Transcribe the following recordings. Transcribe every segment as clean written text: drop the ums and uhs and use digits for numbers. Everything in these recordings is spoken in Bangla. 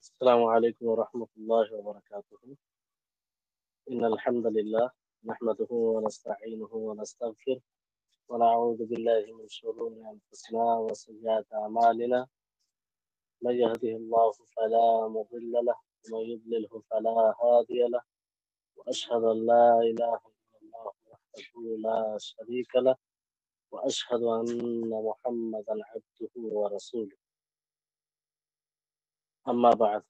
السلام عليكم ورحمة الله وبركاته. إن الحمد لله نحمده ونستعينه ونستغفره ونعوذ بالله من شرور أنفسنا وسيئات أعمالنا. من يهده الله فلا مضل له ومن يضلله فلا هادي له، وأشهد أن لا إله إلا الله وحده لا شريك له، وأشهد أن محمدا عبده ورسوله. أما بعد،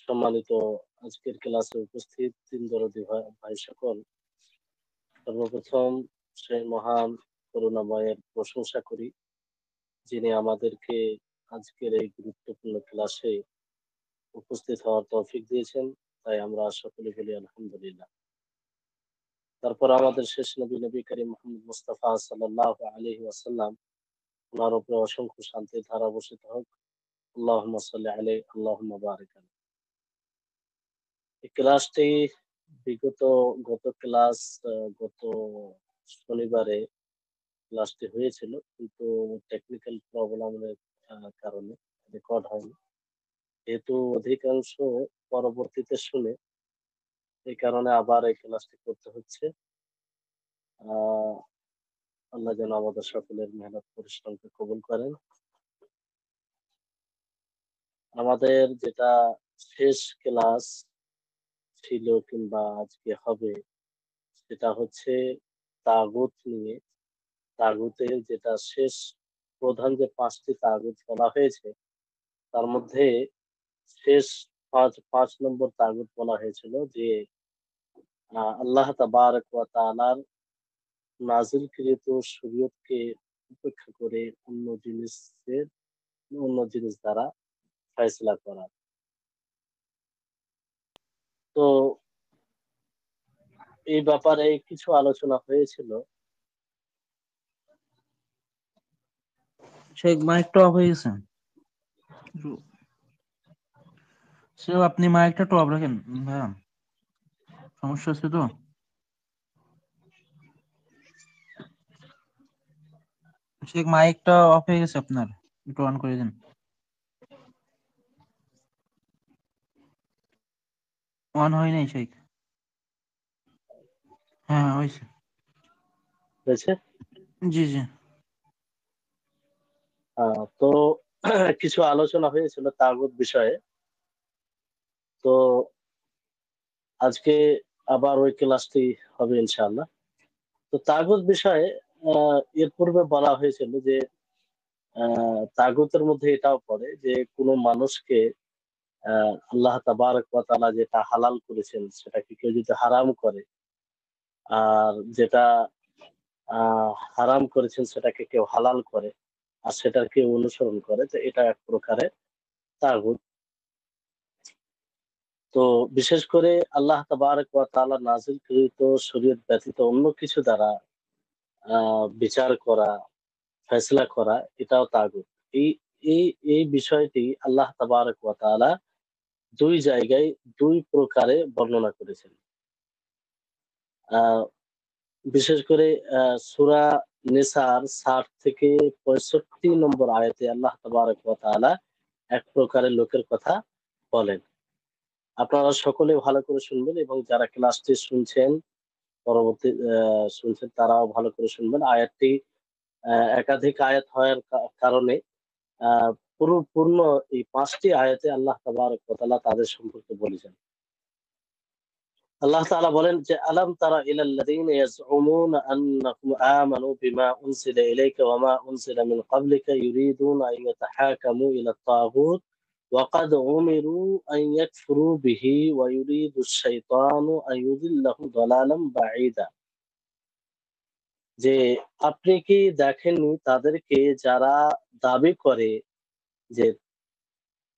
সম্মানিত আজকের ক্লাসে উপস্থিত তিন দরদি ভাই সকল, সর্বপ্রথম সেই মহান করুণাময়ের প্রশংসা করি যিনি আমাদেরকে আজকের এই গুরুত্বপূর্ণ ক্লাসে উপস্থিত হওয়ার তৌফিক দিয়েছেন, তাই আমরা সকলে বলি আলহামদুলিল্লাহ। তারপর আমাদের শেষ নবী করিম মুহাম্মদ মুস্তাফা সাল্লাল্লাহু আলাইহি ওয়াসাল্লাম, ওনার উপরে অসংখ্য শান্তির ধারা বর্ষিত হোক। আল্লাহুম্মা সাল্লি আলাইহি আল্লাহুম্মা বারিক আলাইহি। এই ক্লাসটি গত ক্লাস গত শনিবারে ক্লাসটি হয়েছিল, কিন্তু টেকনিক্যাল প্রবলেমের কারণে রেকর্ড হয়নি। যেহেতু অধিকাংশ পরবর্তীতে শুনে, এই কারণে আবার এই ক্লাসটি করতে হচ্ছে। আল্লাহ যেন আমাদের সকলের মেহনত পরিশ্রমকে কবুল করেন। আমাদের যেটা শেষ ক্লাস ছিল কিংবা আজকে হবে, সেটা হচ্ছে তাগুত নিয়ে। তাগুতের যেটা শেষ প্রধান যে 5টি তাগুত বলা হয়েছে, তার মধ্যে শেষ পাঁচ নম্বর তাগুত বলা হয়েছিল যে আল্লাহ তাবারক ওয়া তাআলার নাজিলকৃত শরীয়তকে উপেক্ষা করে অন্য জিনিস দ্বারা ফয়সালা করা। তো এই ব্যাপারে কিছু আলোচনা হয়েছিল। শেখ মাইকটা অফ হয়ে গেছে। আপনি মাইকটা একটু অফ রাখেন ভাইয়া, সমস্যা আছে তো। শেখ মাইকটা অফ হয়ে গেছে আপনার, একটু অন করে দিন। অন হয় নাই শেখ। হ্যাঁ হয়েছে। জি জি। তো কিছু আলোচনা হয়েছিল তাগুত বিষয়ে। তো আজকে আবার ওই ক্লাসটি হবে ইনশাআল্লাহ। তো তাগুত বিষয়ে এর পূর্বে বলা হয়েছিল যে তাগুতের মধ্যে এটাও পড়ে যে কোনো মানুষকে আল্লাহ তাবারক ওয়া তাআলা যেটা হালাল করেছেন সেটাকে কেউ যদি হারাম করে, আর যেটা হারাম করেছেন সেটাকে কেউ হালাল করে, আর সেটার কেউ অনুসরণ করে, তো এটা এক প্রকারের তাগুত। তো বিশেষ করে আল্লাহ তাবারক ওয়া তাআলা নাযিলকৃত শরীয়ত ব্যতীত অন্য কিছু দ্বারা বিচার করা, ফয়সালা করা, এটাও তাগুত। এই এই এই বিষয়টি আল্লাহ তাবারক ওয়া তাআলা দুই জায়গায় দুই প্রকারে বর্ণনা করেছেন। বিশেষ করে সূরা নিসার 60 থেকে 65 নম্বর আয়াতে আল্লাহ তাবারক ওয়া তাআলা এক প্রকারের লোকের কথা বলেন। আপনারা সকলে ভালো করে শুনবেন এবং যারা ক্লাসটি শুনছেন শুনছেন তারাও ভালো করে শুনবেন। আয়াতটি একাধিক আয়াত হওয়ার কারণে পূর্ণ এই 5টি আয়াতে আল্লাহ তাবারক ওয়া তাআলা তাদের সম্পর্কে বলেছেন। আল্লাহ তাআলা বলেন যে আলাম তারা ইলাল্লাযীনা ইয়াজউমুনা আন্নাহুম আমানু বিমা উনজিলা ইলাইকা ওয়া মা উনজিলা মিন ক্বাবলিকা ইউরিদুনা আন ইয়াতাহাকামু ইলাত তাগুত ওয়া ক্বাদ উমিরু আন ইয়াকফুরু বিহি ওয়া ইউরিদু আশ-শাইতানু আন ইউদিল্লাহুম দালালাম বাঈদা। যে আপনি কি দেখেননি তাদেরকে যারা দাবি করে যে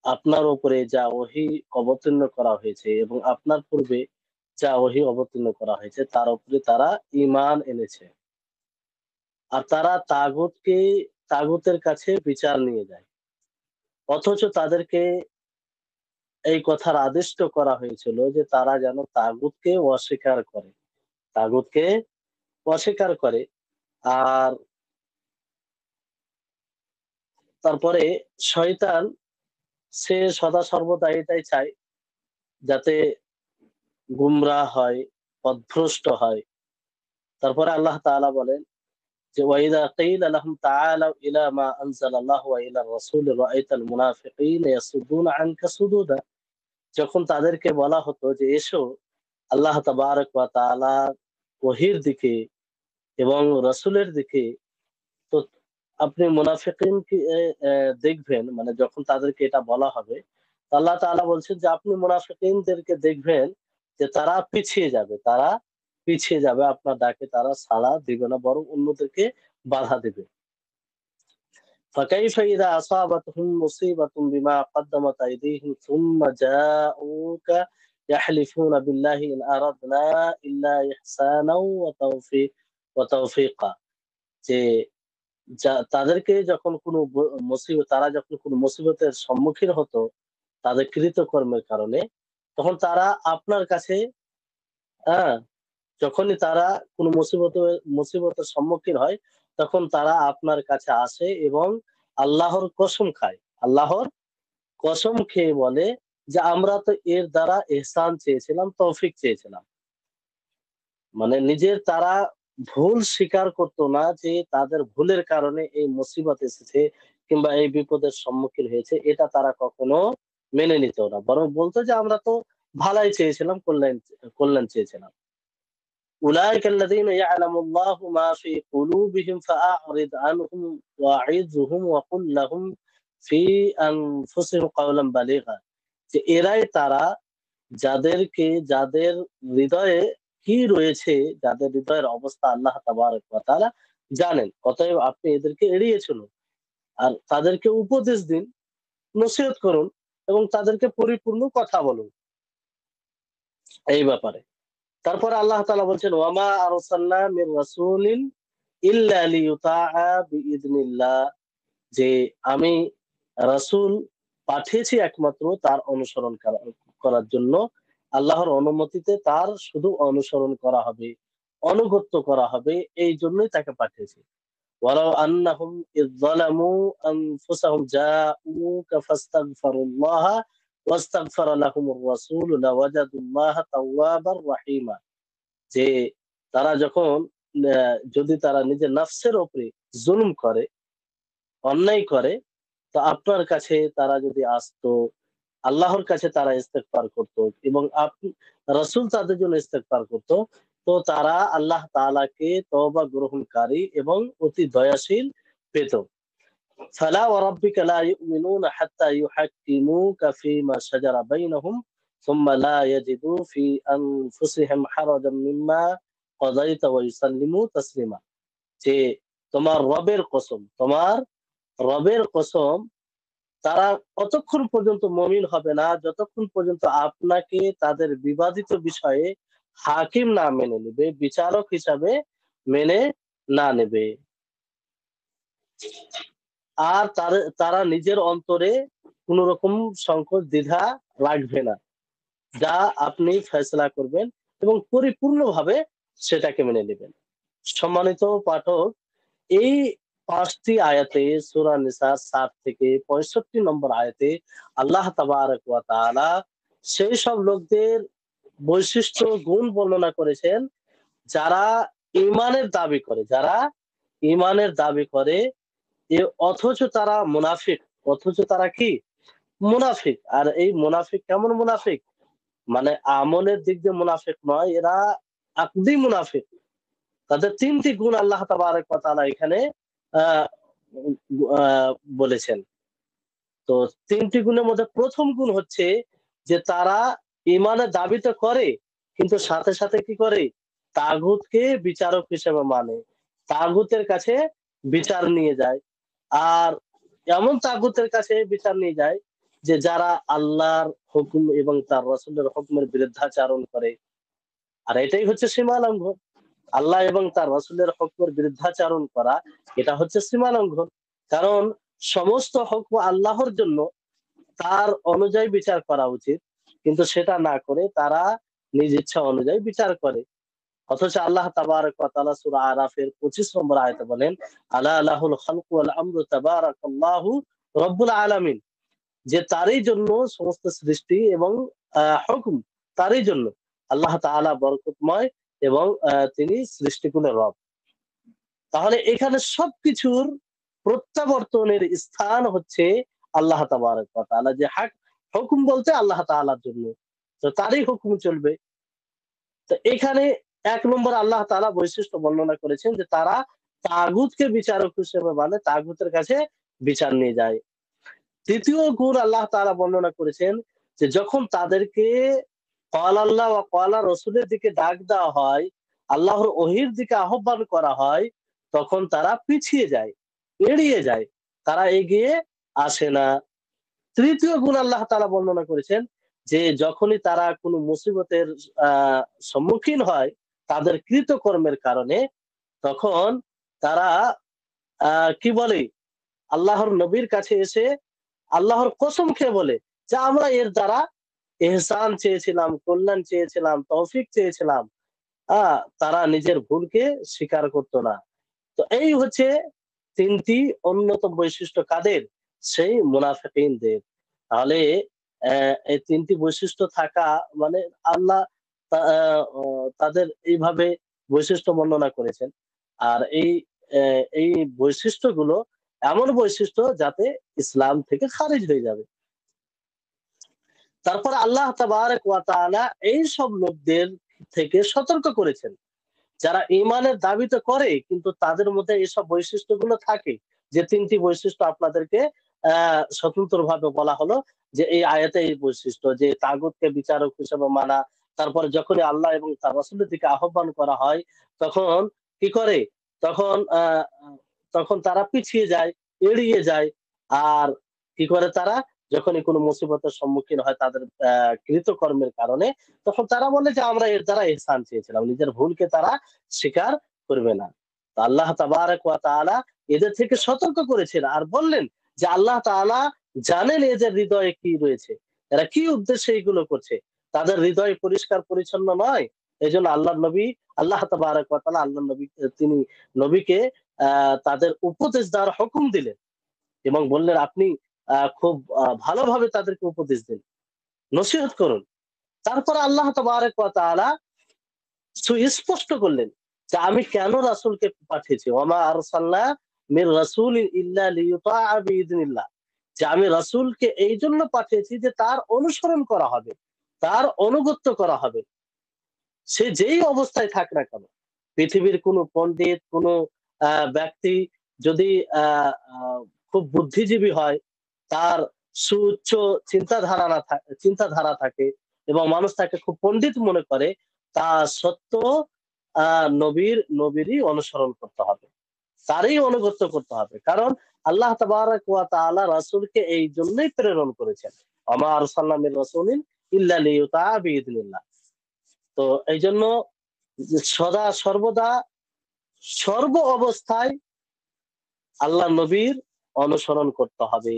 আপনার উপরে যা ওহী অবতীর্ণ করা হয়েছে এবং আপনার পূর্বে যা ওহী অবতীর্ণ করা হয়েছে তার উপরে তারা ঈমান এনেছে, আর তারা তাগুতের কাছে বিচার নিয়ে যায়, অথচ তাদেরকে এই কথার আদিষ্ট করা হয়েছিল যে তারা যেন তাগুতকে অস্বীকার করে। আর তারপরে শয়তান সে সদা সর্বদা এটাই চায় যাতে গুমরাহ হয়, পথভ্রষ্ট হয়। তারপরে আল্লাহ তাআলা বলেন যে ওয়াইদা কিলা লাহুম তাআলাউ ইলা মা আনজালাল্লাহু ওয়া ইলা রাসূল রাআইতাল মুনাফিকিনা ইয়াসুদ্দুনা আনকা সুদুদা। যখন তাদেরকে বলা হতো যে এসো আল্লাহ তাবারক ওয়া তাআলার ওহীর দিকে এবং রাসূলের দিকে, তো আপনি মুনাফিকিনকে দেখবেন, মানে যখন তাদেরকে এটা বলা হবে, তো আল্লাহ তাআলা বলছেন যে আপনি মুনাফিকিনদেরকে দেখবেন যে তারা পিছিয়ে যাবে, আপনার ডাকে তারা সাড়া দিবে না, বরং অন্যদেরকে বাধা দিবে। فكيف إذا أصابتهم مصيبة بما قدمت أيديهم ثم جاءوك يحلفون بالله إن أردنا إلا إحسانا وتوفيقا। যে তাদেরকে যখন কোনো তারা যখন কোনো মুসিবতের সম্মুখীন হতো তাদের কৃতকর্মের কারণে, তখন তারা আপনার কাছে, হ্যাঁ, যখনই তারা কোনো মুসিবতের সম্মুখীন হয় তখন তারা আপনার কাছে আসে এবং আল্লাহর কসম খায়, আল্লাহর কসম খেয়ে বলে যে আমরা তো এর দ্বারা ইহসান চেয়েছিলাম, তৌফিক চেয়েছিলাম। মানে নিজের তারা ভুল স্বীকার করতো না যে তাদের ভুলের কারণে এই মুসিবত এসেছে কিংবা এই বিপদের সম্মুখীন হয়েছে, এটা তারা কখনো মেনে নিত না, বরং বলতো যে আমরা তো ভালাই চেয়েছিলাম, কল্যাণ কল্যাণ চেয়েছিলাম। أولئك الذين يعلم الله ما في قلوبهم فأعرض عنهم وأعظهم وقل لهم في أنفسهم قولا بليغا। যে এরাই তারা যাদের হৃদয়ে কি রয়েছে, যাদের হৃদয়ের অবস্থা আল্লাহ তাবারক ওয়া তাআলা জানেন। অতএব আপনি এদেরকে এড়িয়ে চলুন আর তাদেরকে উপদেশ দিন, নসিহত করুন এবং তাদেরকে পরিপূর্ণ কথা বলুন এই ব্যাপারে। তারপরে আল্লাহ তাআলা বলছেন ওয়ামা আরসালনা মির রাসূলিন ইল্লা লিইউতাআ বিইذনিল্লাহ, যে আমি রাসূল পাঠিয়েছি একমাত্র তার অনুসরণ করার জন্য, আল্লাহর অনুমতিতে তার শুধু অনুসরণ করা হবে, অনুগত্য করা হবে, এই জন্যই তাকে পাঠিয়েছি। ওয়ালাউ আন্নাহুম ইয যালামু আনফুসাহুম জাউকা ফাস্তাগফিরুল্লাহ ওয়াস্তাগফারা লাহুমুর রাসূল লাওয়াজাদুল্লাহা তাওয়াবার রাহিমা। যে তারা যখন যদি তারা নিজের নফসের উপরে জুলুম করে, অন্যায় করে, তো আপনার কাছে তারা যদি আসতো, আল্লাহর কাছে তারা ইস্তেগফার করত এবং রাসূল তাদের জন্য ইস্তেগফার করত, তো তারা আল্লাহ তাআলাকে তওবা গ্রহণকারী এবং অতি দয়াশীল পেত। ফালা ওয়া রাব্বিকা লা ইউমিনুনা হাত্তা ইউহাক্কিমুকা ফীমা শাজারা বাইনাহুম সুম্মা লা ইয়াজিদু ফি আনফুসিহিম হারাজাম মিম্মা কাযাইতা ওয়া ইউসাল্লিমু তাসলিমা। যে তোমার রবের কসম, তারা অতক্ষণ পর্যন্ত মুমিন হবে না যতক্ষণ পর্যন্ত আপনাকে তাদের বিবাদিত বিষয়ে হাকিম না মেনে নেবে, বিচারক হিসাবে মেনে না নেবে। আর তারা নিজের অন্তরে কোন রকম সংকোচ দ্বিধা রাখবে না, যা আপনি ফয়সালা করবেন এবং পরিপূর্ণভাবে সেটাকে মেনে নেবেন। সম্মানিত পাঠক, এই ৫টি আয়াতে সূরা নিসার ৭ থেকে ৬৫ নম্বর আয়াতে আল্লাহ তাবারক ওয়া তাআলা সেই সব লোকদের বৈশিষ্ট্য গুণ বর্ণনা করেছেন যারা ঈমানের দাবি করে অথচ তারা মুনাফিক। অথচ তারা কি? মুনাফিক। আর এই মুনাফিক কেমন মুনাফিক? মানে আমলের দিক দিয়ে মুনাফিক নয়, এরা আকদি মুনাফিক। তাদের ৩টি গুণ আল্লাহ তাবারক ওয়া তাআলা এখানে আহ আহ বলেছেন। তো ৩টি গুণের মধ্যে প্রথম গুণ হচ্ছে যে তারা ঈমানের দাবি তো করে, কিন্তু সাথে সাথে কি করে? তাগুতকে বিচারক হিসেবে মানে, তাগুতের কাছে বিচার নিয়ে যায়। আর এমন তাগুতের কাছে বিচার নিয়ে যায় যে যারা আল্লাহর হুকুম এবং তার রাসূলের হুকুমের বিরুদ্ধাচারণ করে। আর এটাই হচ্ছে সীমালঙ্ঘন। আল্লাহ এবং তার রাসূলের হুকুমের বিরুদ্ধাচারণ করা, এটা হচ্ছে সীমালঙ্ঘন। কারণ সমস্ত হুকুম আল্লাহর জন্য, তার অনুযায়ী বিচার করা উচিত, কিন্তু সেটা না করে তারা নিজ ইচ্ছা অনুযায়ী বিচার করে। অথচ আল্লাহ তাবারক ওয়া তাআলা সূরা আরাফের 25 নম্বর আয়াতে বলেন, আলা লাহুল খালকু ওয়াল আমরু তাবারাকাল্লাহু রব্বুল আলামিন, যে তারই জন্য সমস্ত সৃষ্টি এবং হুকুম তারই জন্য। আল্লাহ তাআলা বরকতময় এবং তিনি সৃষ্টিকুলের রব। তাহলে এখানে সবকিছুর প্রত্যাবর্তনের স্থান হচ্ছে আল্লাহ তাবারক ওয়া তাআলা। যে হুকুম বলতে আল্লাহ তাআলার জন্য, তো তারই হুকুম চলবে। তো এখানে ১ নম্বর আল্লাহ তাআলা বৈশিষ্ট্য বর্ণনা করেছেন যে তারা তাগুতকে বিচারক হিসেবে মানে তাগুতের কাছে বিচার নিয়ে যায়। তৃতীয় গুণ আল্লাহ তাআলা বর্ণনা করেছেন যে যখন তাদেরকে ক্বাল আল্লাহ ওয়া ক্বাল রাসূলের দিকে ডাক দেওয়া হয়, আল্লাহর ওহীর দিকে আহ্বান করা হয়, তখন তারা পিছিয়ে যায়, এড়িয়ে যায়। তারা এগিয়ে আসে না। তৃতীয় গুণ আল্লাহ তাআলা বর্ণনা করেছেন যে যখনই তারা কোনো মুসিবতের আ সম্মুখীন হয় তাদের কৃতকর্মের কারণে, তখন তারা আ কি বলে? আল্লাহর নবীর কাছে এসে আল্লাহর কসম খেয়ে বলে যে আমরা এর দ্বারা ইহসান চেয়েছিলাম, কল্যাণ চেয়েছিলাম, তৌফিক চেয়েছিলাম। আ তারা নিজের ভুলকে স্বীকার করত না। তো এই হচ্ছে ৩ টি অন্যতম বৈশিষ্ট্য কাদের? সেই মুনাফিকিনদের। তাহলে এই ৩ টি বৈশিষ্ট্য থাকা মানে আল্লাহ তা আ অ তাদের এইভাবে বৈশিষ্ট্য বর্ণনা করেছেন। আর এই বৈশিষ্ট্যগুলো এমন বৈশিষ্ট্য যাতে ইসলাম থেকে খারিজ হয়ে যাবে। তারপর আল্লাহ তাবারাক ওয়া তাআলা এইসব লোকদের থেকে সতর্ক করেছেন। যারা ঈমানের দাবি তো করে কিন্তু তাদের মধ্যে এসব বৈশিষ্ট্যগুলো থাকে। যে ৩ টি বৈশিষ্ট্য আপনাদেরকে স্বতন্ত্রভাবে বলা হলো যে এই আয়াতে এই বৈশিষ্ট্য যে তাগুতকে বিচারক হিসেবে মানা, তারপরে যখনই আল্লাহ এবং তার রাসূলের দিকে আহ্বান করা হয় তখন কি করে? তখন তখন তারা পিছিয়ে যায়, এড়িয়ে যায়। আর কি করে তারা? যখনই কোনো মুসিবতের সম্মুখীন হয় তাদের কৃতকর্মের কারণে, তখন তারা বলে যে আমরা এর দ্বারা ইহসান চেয়েছিলাম। নিজের ভুলকে তারা স্বীকার করবে না। তো আল্লাহ তাবারাক ওয়া তাআলা এদের থেকে সতর্ক করেছেন আর বললেন যে আল্লাহ তাআলা জানেন এদের হৃদয়ে কি রয়েছে। এরা কি উদ্দেশ্যে এগুলো করছে। তাদের হৃদয় পরিষ্কার পরিচ্ছন্ন নয়। এজন্য আল্লাহ তাবারাক ওয়া তাআলা তিনি নবীকে তাদের উপদেশ দেওয়ার হুকুম দিলেন এবং বললেন আপনি খুব ভালোভাবে তাদেরকে উপদেশ দিন, নসিহত করুন। তারপর আল্লাহ তাবারাক ওয়া তাআলা সুস্পষ্ট করলেন যে আমি কেন রাসূলকে পাঠিয়েছি। ওয়ামা আরসালনা মির রাসূলিন ইল্লা লিইউতাআ বিইذনিল্লাহ। যে আমি রাসূলকে এইজন্য পাঠিয়েছি যে তার অনুসরণ করা হবে, তার আনুগত্য করা হবে। সে যেই অবস্থায় থাক না কেন। পৃথিবীর কোনো পণ্ডিত, কোনো ব্যক্তি যদি আ আ খুব বুদ্ধিজীবী হয়, তার সুউচ্চ চিন্তাধারা থাকে এবং মানুষ তাকে খুব পণ্ডিত মনে করে, তা সত্ত্বেও আ নবীরই অনুসরণ করতে হবে। তারই আনুগত্য করতে হবে। কারণ আল্লাহ তাবারাক ওয়া তাআলা রাসূলকে এইজন্যই প্রেরণ করেছেন। ওমা আরসালনা মির রাসূলিন ইল্লা লিইউতাআ বিইذনিল্লাহ। তো এইজন্য সদা সর্বদা সর্ব অবস্থায় আল্লাহ নবীর অনুসরণ করতে হবে।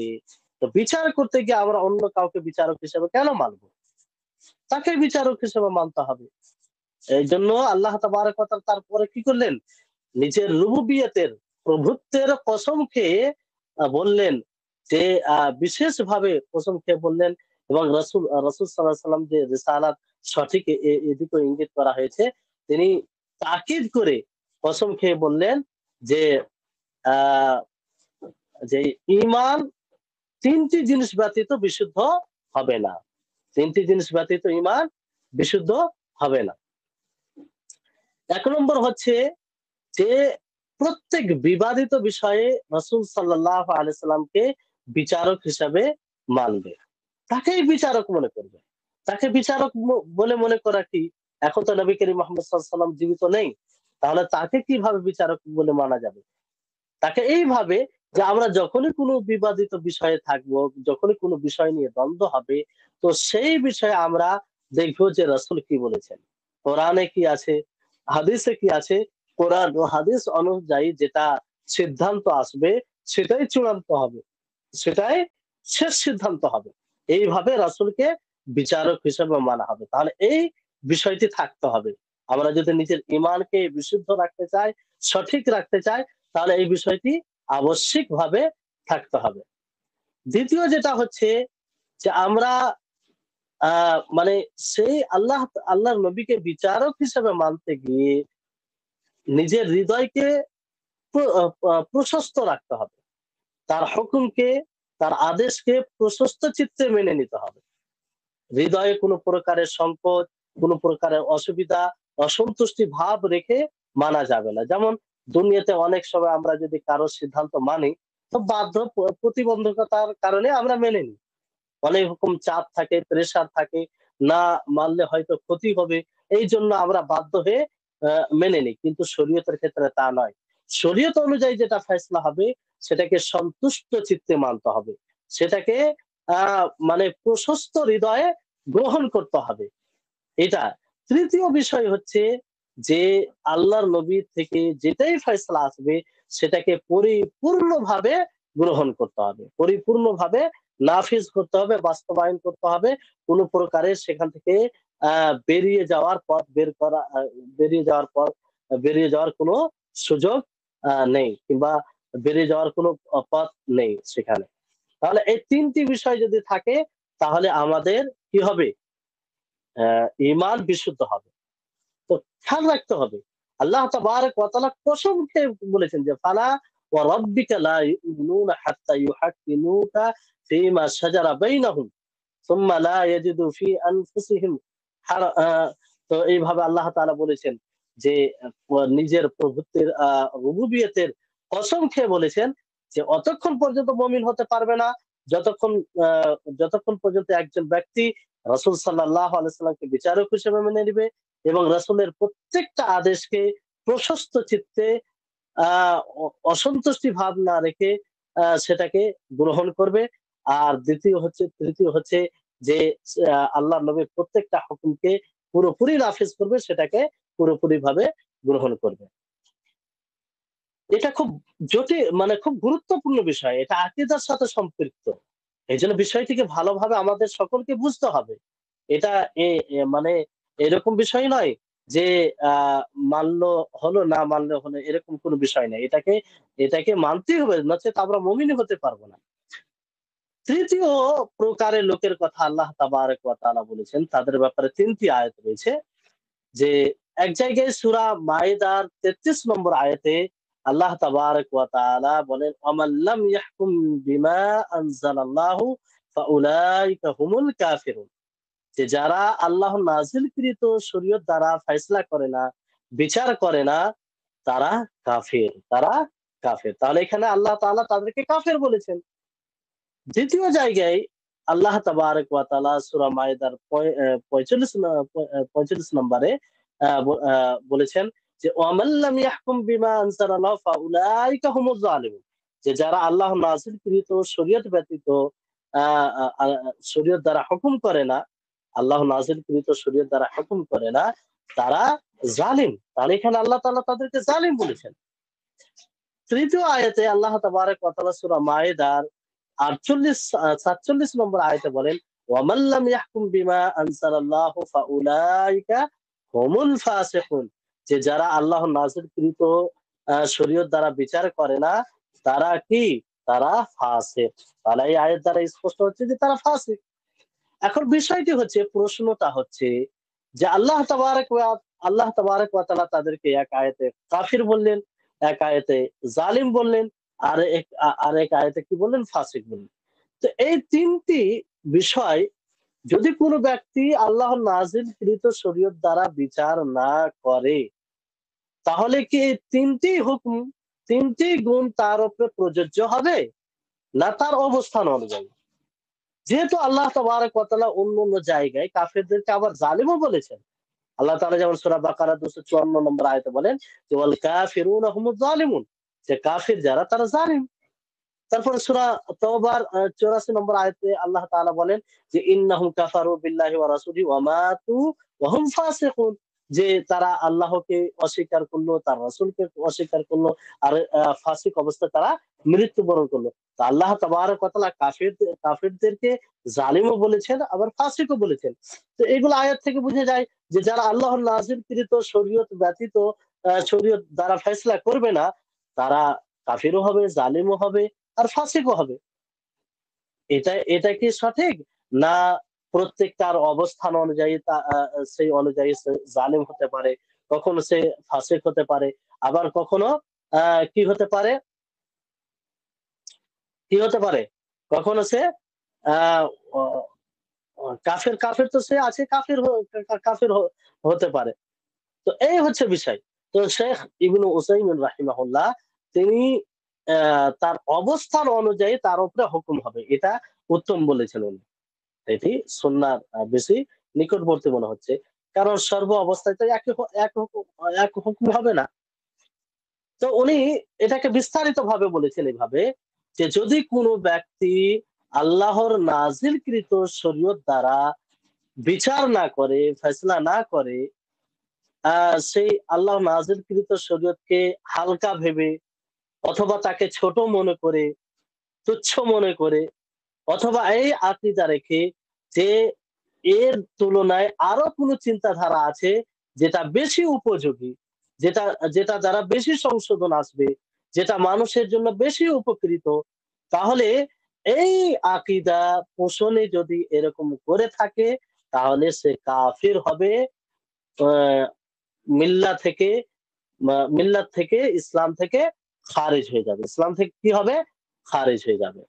তো বিচার করতে গিয়ে আমরা অন্য কাউকে বিচারক হিসেবে কেন মানব? তাকে বিচারক হিসেবে মানতে হবে। এইজন্য আল্লাহ তাবারাক ওয়া তাআলা তারপরে কি করলেন? নিজের রুবুবিয়তের প্রভুত্বের কসম খেয়ে বললেন যে বিশেষভাবে কসম খেয়ে বললেন এবং রাসূল সাল্লাল্লাহু আলাইহি সাল্লাম যে রিসালাত সঠিক এদিকেও ইঙ্গিত করা হয়েছে। তিনি তাকিদ করে কসম খেয়ে বললেন যে আ যে ঈমান ৩ টি জিনিস ব্যতীত বিশুদ্ধ হবে না। ৩ টি জিনিস ব্যতীত ঈমান বিশুদ্ধ হবে না। ১ নম্বর হচ্ছে যে প্রত্যেক বিবাদিত বিষয়ে রাসূল সাল্লাল্লাহু আলাইহি সাল্লামকে বিচারক হিসাবে মানবে। তাকেই বিচারক মনে করবে। তাকে বিচারক বলে মনে করা কি? এখন তো নবী করিম মুহাম্মদ সাল্লাল্লাহু আলাইহি সাল্লাম জীবিত নেই। তাহলে তাকে কিভাবে বিচারক বলে মানা যাবে? তাকে এইভাবে যে আমরা যখনই কোনো বিবাদিত বিষয়ে থাকবো, যখনই কোনো বিষয় নিয়ে দ্বন্দ্ব হবে, তো সেই বিষয়ে আমরা দেখবো যে রাসূল কি বলেছেন। কোরআনে কি আছে, হাদিসে কি আছে, কোরআন ও হাদিস অনুযায়ী যেটা সিদ্ধান্ত আসবে সেটাই চূড়ান্ত হবে। সেটাই শেষ সিদ্ধান্ত হবে। এইভাবে রাসূলকে বিচারক হিসেবে মানা হবে। তাহলে এই বিষয়টি থাকতে হবে। আমরা যদি নিজের ঈমানকে বিশুদ্ধ রাখতে চাই, সঠিক রাখতে চাই, তাহলে এই বিষয়টি আবশ্যিকভাবে থাকতে হবে। দ্বিতীয় যেটা হচ্ছে যে আমরা মানে সেই আল্লাহর নবীকে বিচারক হিসেবে মানতে গিয়ে নিজের হৃদয়কে প্রশস্ত রাখতে হবে। তার হুকুমকে, তার আদেশকে প্রশস্ত চিত্তে মেনে নিতে হবে। হৃদয়ে কোনো প্রকারের সংকোচ, কোনো প্রকারের অসুবিধা, অসন্তুষ্টি ভাব রেখে মানা যাবে না। যেমন দুনিয়াতে অনেক সময় আমরা যদি কারো সিদ্ধান্ত মানি, তো বাধ্য প্রতিবন্ধকতার কারণে আমরা মেনে নিই। অনেক রকম চাপ থাকে, প্রেশার থাকে, না মানলে হয়তো ক্ষতি হবে। এইজন্য আমরা বাধ্য হয়ে মেনে নিই। কিন্তু শরীয়তের ক্ষেত্রে তা নয়। শরীয়ত অনুযায়ী যেটা ফয়সালা হবে সেটাকে সন্তুষ্ট চিত্তে মানতে হবে। সেটাকে মানে প্রশস্ত হৃদয়ে গ্রহণ করতে হবে। এটা। তৃতীয় বিষয় হচ্ছে যে আল্লাহর নবী থেকে যেটাই ফয়সালা আসবে সেটাকে পরিপূর্ণভাবে গ্রহণ করতে হবে। পরিপূর্ণভাবে নাফিজ করতে হবে, বাস্তবায়ন করতে হবে। কোন প্রকারের সেখান থেকে বেরিয়ে যাওয়ার পথ বেরিয়ে যাওয়ার কোনো সুযোগ নেই, কিংবা বেরিয়ে যাওয়ার কোনো পথ নেই সেখানে। তাহলে এই ৩ টি বিষয় যদি থাকে তাহলে আমাদের কি হবে? ঈমান বিশুদ্ধ হবে। তো খেয়াল রাখতে হবে। আল্লাহ তাবারাক ওয়া তাআলা কসম খেয়ে বলেছেন যে ফালা ওয়া রাব্বিকা লা ইউমিনুনা হাত্তা ইউহাক্কিমুকা ফীমা শাজারা বাইনাহুম সুম্মা লা ইয়াজিদু ফি আনফুসিহিম হারা আ তো এইভাবে আল্লাহ তাআলা বলেছেন যে নিজের প্রভুত্বের রুবুবিয়তের কসম খেয়ে বলেছেন যে অতক্ষণ পর্যন্ত মুমিন হতে পারবে না যতক্ষণ আ যতক্ষণ পর্যন্ত একজন ব্যক্তি রাসূল সাল্লাল্লাহু আলাইহি সাল্লামকে বিচারক হিসেবে মেনে নিবে এবং রাসূলের প্রত্যেকটা আদেশকে প্রশস্ত চিত্তে আ অসন্তুষ্টি ভাব না রেখে সেটাকে গ্রহণ করবে। আর তৃতীয় হচ্ছে যে আল্লাহর নবীর প্রত্যেকটা হুকুমকে পুরোপুরি নাফিজ করবে, সেটাকে পুরোপুরিভাবে গ্রহণ করবে। এটা খুব মানে খুব গুরুত্বপূর্ণ বিষয়। এটা আকীদার সাথে সম্পৃক্ত। এজন্য বিষয়টিকে ভালোভাবে আমাদের সকলকে বুঝতে হবে। এটা এ এ মানে এরকম বিষয় নয় যে আ মানলো হলো, না মানলে হলো, এরকম কোনো বিষয় নাই। এটাকে মানতেই হবে, নচেৎ আমরা মুমিনই হতে পারবো না। তৃতীয় প্রকারের লোকের কথা আল্লাহ তাবারাক ওয়া তাআলা বলেছেন, তাদের ব্যাপারে ৩ টি আয়াত রয়েছে। যে এক জায়গায় সূরা মাইদার ৩৩ নম্বর আয়াতে আল্লাহ তাবারাক ওয়া তাআলা বলেন, "ওয়ামান লাম ইয়াহকুম বিমা আনজালাল্লাহু ফাউলাইকা হুমুল কাফিরুন।" যে যারা আল্লাহ নাযিলকৃত শরীয়ত দ্বারা ফয়সালা করে না, বিচার করে না, তারা কাফের। তাহলে এখানে আল্লাহ তাআলা তাদেরকে কাফের বলেছেন। দ্বিতীয় জায়গায় আল্লাহ তাবারাক ওয়া তাআলা সূরা মাইদার ৪৫ নম্বরে বলেছেন যে ওয়ামান লাম ইয়াহকুম বিমা আনজালাল্লাহু ফাউলাইকা হুমুজ জালিমুন। যে যারা আল্লাহ নাযিলকৃত শরীয়ত ব্যতীত আ আ আ শরীয়ত দ্বারা হুকুম করে না, আল্লাহ নাযিলকৃত শরীয়ত দ্বারা হুকুম করে না, তারা জালিম। তাহলে এখানে আল্লাহ তাআলা তাদেরকে জালিম বলেছেন। তৃতীয় আয়াতে আল্লাহ তাবারাক ওয়া তাআলা সূরা মাইদার ৪৭ নম্বর আয়াতে বলেন, "ওয়ামান লাম ইয়াহকুম বিমা আনজালাল্লাহু ফাউলাইকা হুমুল ফাসিকুন।" যে যারা আল্লাহ নাযিলকৃত শরীয়ত দ্বারা বিচার করে না, তারা কি? তারা ফাসিক। তাহলে এই আয়াত দ্বারা স্পষ্ট হচ্ছে যে তারা ফাসিক। এখন বিষয়টি হচ্ছে, প্রশ্নটা হচ্ছে যে আল্লাহ তাবারাক ওয়া তাআলা তাদেরকে এক আয়াতে কাফির বললেন, এক আয়াতে জালিম বললেন, আর এক আয়াতে কি বললেন? ফাসিক বললেন। তো এই ৩ টি বিষয় যদি কোনো ব্যক্তি আল্লাহর নাযিলকৃত শরীয়ত দ্বারা বিচার না করে, তাহলে কি এই ৩ টি হুকুম, ৩ টি গুণ তার উপরে প্রযোজ্য হবে? না তার অবস্থান অনুযায়ী? যেহেতু আল্লাহ তাবারাক ওয়া তাআলা অন্য জায়গায় কাফেরদেরকে আবার জালিমও বলেছেন। আল্লাহ তাআলা যেমন সূরা বাকারা ২৫৪ নম্বর আয়াতে বলেন যে ওয়াল কাফিরুনা হুমুজ জালিমুন। যে কাফির যারা তারা জালিম। তারপরে সূরা তাওবার ৮৪ নম্বর আয়াতে আল্লাহ তাআলা বলেন যে ইন্নাহুম কাফারু বিল্লাহি ওয়া রাসূলিহি ওয়া মাতু ওয়া হুম ফাসিকুন। যে তারা আল্লাহকে অস্বীকার করলো, তার রাসূলকে অস্বীকার করলো, আর ফাসিক অবস্থায় তারা মৃত্যুবরণ করলো। তো আল্লাহ তাবারক ওয়া তাআলা কাফিরদেরকে জালিমও বলেছেন, আবার ফাসিকও বলেছেন। তো এগুলো আয়াত থেকে বুঝে যায় যে যারা আল্লাহর নাযিলকৃত শরীয়ত ব্যতীত শরীয়ত দ্বারা ফয়সালা করবে না, তারা কাফিরও হবে, জালিমও হবে, আর ফাসিকও হবে। এটা কি সঠিক? না প্রত্যেকটার অবস্থান অনুযায়ী সেই অনুযায়ী সে জালিম হতে পারে, কখনো সে ফাসিক হতে পারে, আবার কখনো কি হতে পারে, কি হতে পারে? কখনো সে আ অ কাফের তো সে আছে, কাফের হতে পারে। তো এই হচ্ছে বিষয়। তো শেখ ইবনু উসাইমিন রাহিমাহুল্লাহ তিনি তার অবস্থান অনুযায়ী তার উপরে হুকুম হবে। এটা উত্তম বলেছেন উনি। এটি সুন্নাহর বেশি নিকটবর্তী মনে হচ্ছে। কারণ সর্ব অবস্থায় তো এক হুকুম হবে না। তো উনি এটাকে বিস্তারিতভাবে বলেছেন এভাবে যে যদি কোনো ব্যক্তি আল্লাহর নাজিলকৃত শরীয়ত দ্বারা বিচার না করে, ফয়সালা না করে, সেই আল্লাহ নাজিলকৃত শরীয়তকে হালকা ভেবে অথবা তাকে ছোট মনে করে, তুচ্ছ মনে করে, অথবা এই আকীদা রেখে যে এর তুলনায় আরো কোনো চিন্তাধারা আছে যেটা বেশি উপযোগী, যেটা যেটা দ্বারা বেশি সংশোধন আসবে, যেটা মানুষের জন্য বেশি উপকৃত, তাহলে এই আকীদা পোষণে যদি এরকম করে থাকে তাহলে সে কাফির হবে। আ মিল্লাত থেকে ইসলাম থেকে খারিজ হয়ে যাবে। ইসলাম থেকে কি হবে? খারিজ হয়ে যাবে।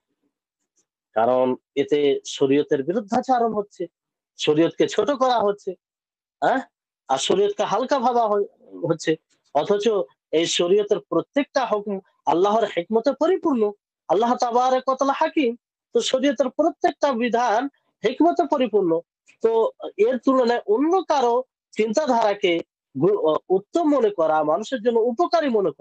কারণ এতে শরীয়তের বিরুদ্ধাচরণ হচ্ছে। শরীয়তকে ছোট করা হচ্ছে। হ্যাঁ? আর শরীয়তকে হালকা ভাবা হচ্ছে। অথচ এই শরীয়তের প্রত্যেকটা হুকুম আল্লাহর হিকমতে পরিপূর্ণ। আল্লাহ তাবারাক ওয়া তাআলা হাকিম। তো শরীয়তের প্রত্যেকটা বিধান হিকমতে পরিপূর্ণ। তো এর তুলনায় অন্য কারো চিন্তাধারাকে উত্তম মনে করা, মানুষের জন্য উপকারী মনে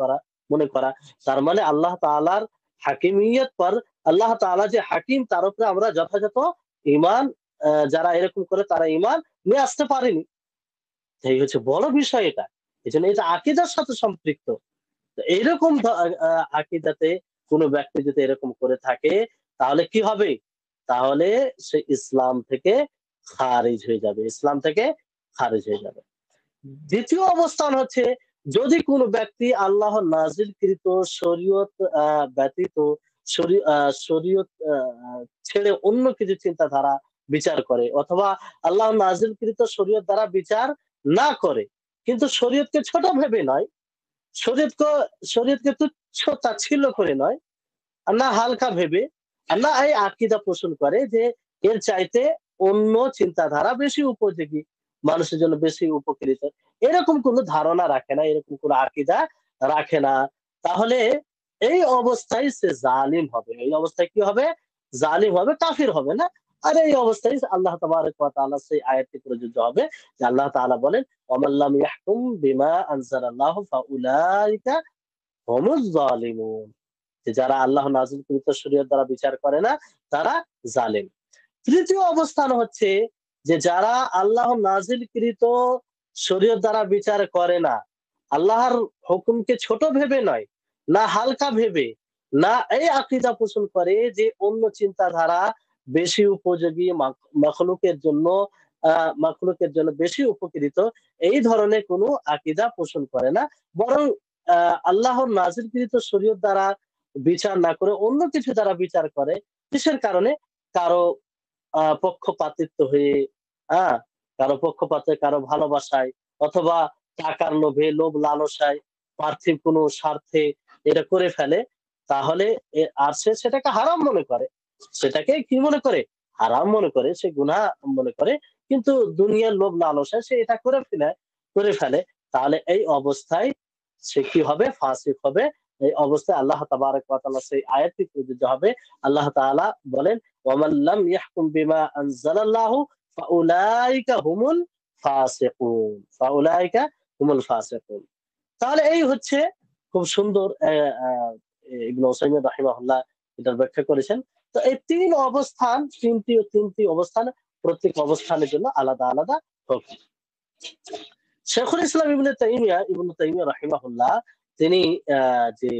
করা, তার মানে আল্লাহ তাআলার হাকিমিয়ত পর, আল্লাহ তাআলা যে হাকিম তার উপরে আমরা যথাযথ ঈমান, যারা এরকম করে তারা ঈমান নিয়ে আসতে পারেনি। এই হচ্ছে বড় বিষয় এটা। এজন্য এটা আকীদার সাথে সম্পৃক্ত। তো এইরকম আকীদাতে কোন ব্যক্তি যদি এরকম করে থাকে তাহলে কি হবে? তাহলে সে ইসলাম থেকে খারিজ হয়ে যাবে। ইসলাম থেকে খারিজ হয়ে যাবে। দ্বিতীয় অবস্থান হচ্ছে যদি কোন ব্যক্তি আল্লাহর নাজিলকৃত শরীয়ত আ ব্যতীত শরীয়ত ছেড়ে অন্য কিছু চিন্তাধারা বিচার করে, অথবা আল্লাহর নাজিলকৃত শরীয়ত দ্বারা বিচার না করে, কিন্তু শরীয়তকে ছোট ভেবে নয়, শরীয়তকে শরীয়তকে তুচ্ছ তাচ্ছিল্য করে নয়, আর না হালকা ভেবে, আর না এই আকীদা পোষণ করে যে এর চাইতে অন্য চিন্তাধারা বেশি উপযোগী, মানুষের জন্য বেশি উপকৃত। এরকম কোন ধারণা রাখে না, এরকম কোন আকীদা রাখে না। তাহলে এই অবস্থায় সে জালিম হবে। এই অবস্থায় কি হবে? জালিম হবে, কাফির হবে না। আর এই অবস্থায় আল্লাহ তাবারাক ওয়া তাআলা সেই আয়াতটি প্রযোজ্য হবে যে আল্লাহ তাআলা বলেন, "ওয়ামান লাম ইয়াহকুম বিমা আনজালাল্লাহু ফাউলাইকা হুমুজ জালিমুন।" যে যারা আল্লাহ নাযিলকৃত শরীয়ত দ্বারা বিচার করে না তারা জালেম। তৃতীয় অবস্থান হচ্ছে যে যারা আল্লাহ নাযিলকৃত শরীয়ত দ্বারা বিচার করে না, আল্লাহর হুকুমকে ছোট ভেবে নয়, না হালকা ভেবে, না এই আকীদা পোষণ করে যে অন্য চিন্তাধারা বেশি উপযোগী, মাখলুকের জন্য বেশি উপকৃত, এই ধরনের কোনো আকীদা পোষণ করে না। বরং আল্লাহর নাযিলকৃত শরীয়ত দ্বারা বিচার না করে অন্য কিছু দ্বারা বিচার করে। কিসের কারণে? কারো পক্ষপাতিত্ব হয়ে, আ কারো পক্ষপাতে, কারো ভালোবাসায়, অথবা টাকার লোভে, লোভ লালসায়, পার্থিব কোনো স্বার্থে এটা করে ফেলে। তাহলে আর সে সেটাকে হারাম মনে করে। সেটাকে কি মনে করে? হারাম মনে করে, সে গুনাহ মনে করে। কিন্তু দুনিয়ার লোভ লালসায় সে এটা করে ফেলে। তাহলে এই অবস্থায় সে কি হবে? ফাসিক হবে। এই অবস্থায় আল্লাহ তাবারাক ওয়া তাআলা সেই আয়াতটি প্রযোজ্য হবে। আল্লাহ তাআলা বলেন, "ওয়ামান লাম ইয়াহকুম বিমা আনজালাল্লাহু ফাউলাইকা হুমুল ফাসিকুন।" ফাউলাইকা হুমুল ফাসিকুন। তাহলে এই হচ্ছে খুব সুন্দর ইবনে উসাইমিন রাহিমাহুল্লাহ এটার ব্যাখ্যা করেছেন। তো এই ৩ অবস্থান, ৩টি অবস্থান, প্রত্যেক অবস্থানের জন্য আলাদা হুকুম। শেখুল ইসলাম ইবনে তাইমিয়া রাহিমাহুল্লাহ তিনি যে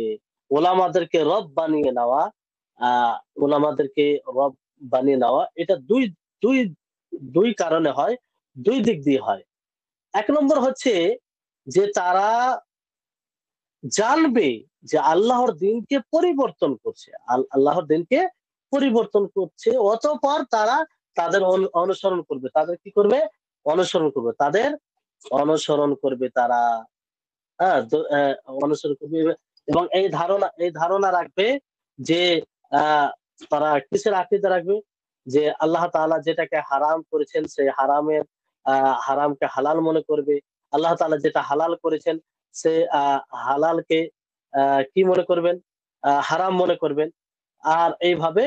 ওলামাদেরকে রব বানিয়ে নেওয়া, ওলামাদেরকে রব বানিয়ে নেওয়া, এটা দুই দুই দুই কারণে হয়, দুই দিক দিয়ে হয়। এক নম্বর হচ্ছে যে তারা জানবে যে আল্লাহর দিনকে পরিবর্তন করছে, আল্লাহর দিনকে পরিবর্তন করছে, অতঃপর তারা তাদের অনুসরণ করবে। তাদের কি করবে? অনুসরণ করবে। তাদের অনুসরণ করবে তারা। হ্যাঁ, অনুসরণ করবে এবং এই ধারণা রাখবে যে আহ তারা কিসের আকীদা রাখবে? যে আল্লাহ তাআলা যেটাকে হারাম করেছেন সেই হারামকে হালাল মনে করবে। আল্লাহ তাআলা যেটা হালাল করেছেন সে হালালকে কি মনে করবেন? হারাম মনে করবেন। আর এইভাবে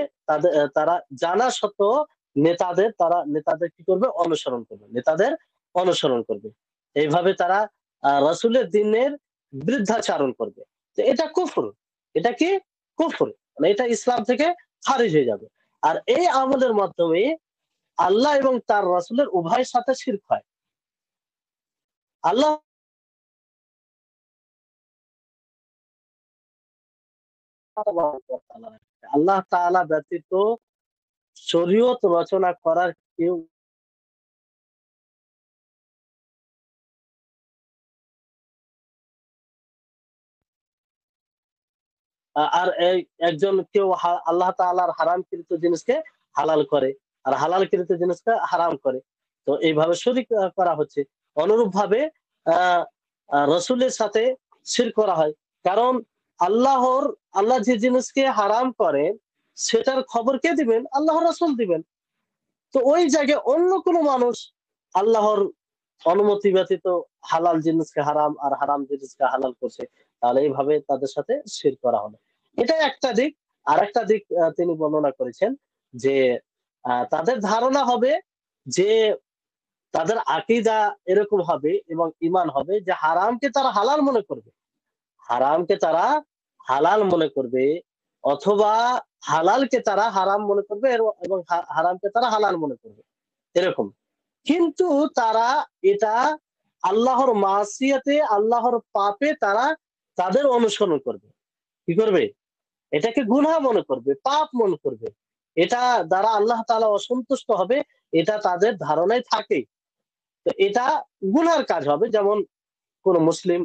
তারা জানা সত্ত্বেও নেতাদের কি করবে? অনুসরণ করবে। নেতাদের অনুসরণ করবে। এইভাবে তারা রাসূলের দ্বীনের বিরুদ্ধাচারণ করবে। তো এটা কুফর। এটা কি? কুফর। মানে এটা ইসলাম থেকে খারিজ হয়ে যাবে। আর এই আমলের মাধ্যমে আল্লাহ এবং তার রাসূলের উভয়ের সাথে শিরক হয়। আল্লাহ আল্লাহ তাআলা ব্যতীত শরীয়ত রচনা করার কেউ আর একজন কেউ আল্লাহ তাআলার হারামকৃত জিনিসকে হালাল করে আর হালালকৃত জিনিসকে হারাম করে। তো এইভাবে শরীক করা হচ্ছে। অনুরূপভাবে আহ রসুলের সাথে শিরক করা হয়। কারণ আল্লাহ যে জিনিসকে হারাম করেন সেটার খবর কে দিবেন? আল্লাহর রাসূল দিবেন। তো ওই জায়গায় অন্য কোনো মানুষ আল্লাহর অনুমতি ব্যতীত হালাল জিনিসকে হারাম আর হারাম জিনিসকে হালাল করছে, তাহলে এইভাবে তাদের সাথে শিরক করা হলো। এটা একটা দিক। আর একটা দিক তিনি বর্ণনা করেছেন যে তাদের ধারণা হবে যে তাদের আকীদা এরকম হবে এবং ঈমান হবে যে হারামকে তারা হালাল মনে করবে। হারামকে তারা হালাল মনে করবে অথবা হালালকে তারা হারাম মনে করবে এবং হারামকে তারা হালাল মনে করবে। এরকম। কিন্তু তারা এটা আল্লাহর মাসিয়াতে, আল্লাহর পাপে তারা তাদের অনুসরণ করবে। কি করবে? এটাকে গুনাহ মনে করবে, পাপ মনে করবে। এটা দ্বারা আল্লাহ তাআলা অসন্তুষ্ট হবে, এটা তাদের ধারণায় থাকে। তো এটা গুনার কাজ হবে। যেমন কোন মুসলিম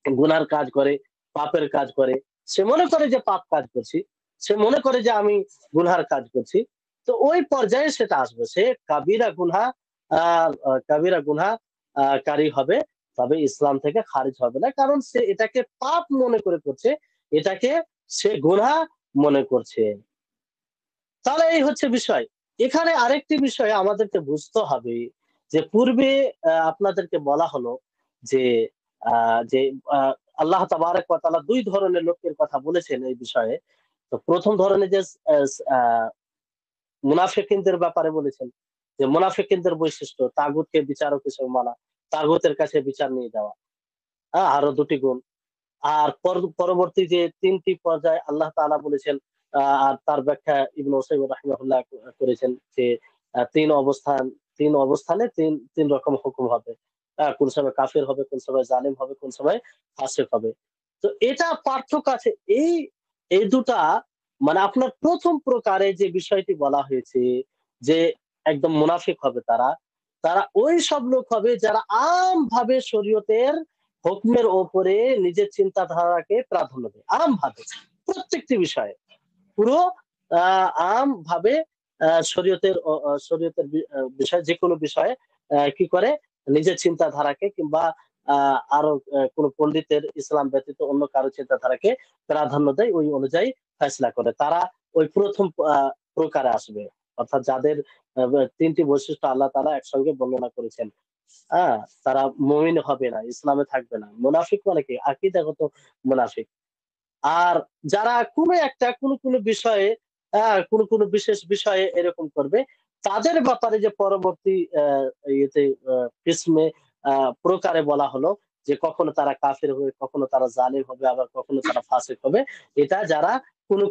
গুনার কাজ করে, পাপের কাজ করে। সে মনে করে যে পাপ কাজ করছি। সে মনে করে যে আমি গুনহার কাজ করছি। তো ওই পর্যায়ে সেটা আসবে। সে আ কাবীরা গুনহা কারী হবে। তবে ইসলাম থেকে খারিজ হবে না। কারণ সে এটাকে পাপ মনে করে করছে। এটাকে সে গুনহা মনে করছে। তাহলে এই হচ্ছে বিষয়। এখানে আরেকটি বিষয় আমাদেরকে বুঝতে হবে যে পূর্বে আপনাদেরকে বলা হলো যে আ যে আ আল্লাহ তাবারাক ওয়া তাআলা ২ ধরনের লোকের কথা বলেছেন এই বিষয়ে। তো ১ম ধরনের যে এস আ মুনাফিকিনদের ব্যাপারে বলেছেন যে মুনাফিকিনদের বৈশিষ্ট্য তাগুতকে বিচারক হিসেবে মানা, তাগুতের কাছে বিচার নিয়ে যাওয়া। আরো ২ টি গুণ। আর পরবর্তী যে ৩ টি পর্যায়ে আল্লাহ তাআলা বলেছেন আর তার ব্যাখ্যা ইবনে উসাইমিন রাহিমাহুল্লাহ করেছেন যে ৩ অবস্থানে ৩ রকম হুকুম হবে। কোন সময় কাফির হবে, কোন সময় জালিম হবে, কোন সময় ফাসিক হবে। তো এটা পার্থক্য আছে। এই দুটা মানে আপনার ১ম প্রকারে যে বিষয়টি বলা হয়েছে যে একদম মুনাফিক হবে তারা। তারা ওই সব লোক হবে যারা আমভাবে শরীয়তের হুকমের ওপরে নিজের চিন্তাধারাকে প্রাধান্য দেয়। আমভাবে। প্রত্যেকটি বিষয়ে। পুরো আ আমভাবে শরীয়তের বিষয় যেকোনো বিষয়ে কি করে? নিজের চিন্তাধারাকে কিংবা আ আরো কোন পণ্ডিতের ইসলাম ব্যতীত অন্য কারো চিন্তাধারাকে প্রাধান্য দেয়, ওই অনুযায়ী ফয়সালা করে। তারা ওই ১ম প্রকারে আসবে। অর্থাৎ যাদের ৩ টি বৈশিষ্ট্য আল্লাহ তাআলা একসঙ্গে বর্ণনা করেছেন। হ্যাঁ? তারা মুমিন হবে না, ইসলামে থাকবে না। মুনাফিক মানে কি? আকীদাগত মুনাফিক। আর যারা কোন বিষয়ে কোন বিশেষ বিষয়ে এরকম করবে, তাদের ব্যাপারে যে পরবর্তী ইয়েতে কিসমে আ প্রকারে বলা হলো যে কখনো তারা কাফির হবে, কখনো তারা জালিম হবে, আবার কখনো তারা ফাসিক হবে। এটা যারা